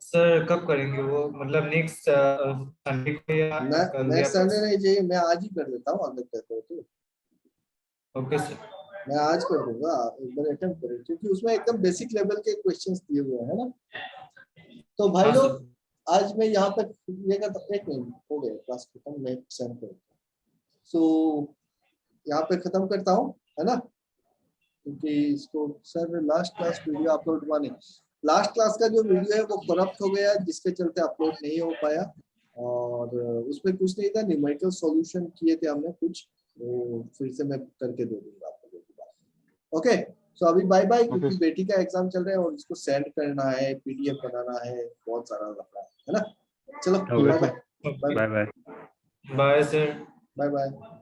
सर. कब करेंगे वो, मतलब नेक्स्ट संडे को या कल? नेक्स्ट संडे नहीं चाहिए, मैं आज ही कर देता हूँ. अगर कहते हो तो ओके सर. मैं आज कर दूंगा, एक बार अटेम्प्ट करें क्योंकि उसमें एकदम बेसिक लेवल के क्वेश्चंस दिए हुए हैं ना. तो भाई लोग आज मैं यहाँ तक ये करता हूँ. एक मिनट हो गया क्लास खत्म, मैं सेंड करता हूँ. सो यहाँ पे खत्म करता हूँ, है ना, क्योंकि इसको sir last class video upload हुआ नहीं. लास्ट क्लास का जो वीडियो है वो करप्ट हो गया जिसके चलते अपलोड नहीं हो पाया और उसमें कुछ नहीं था, न्यूमेरिकल सॉल्यूशन किए थे हमने कुछ, तो फिर से मैं करके दे दूंगा आप लोगों को. ओके, सो अभी बाय बाय, क्योंकि बेटी का एग्जाम चल रहा है और इसको सेंड करना है, पीडीएफ बनाना है, बहुत सारा लफड़ा है ना। चलो Okay. Bye bye bye bye. Bye sir. Bye bye.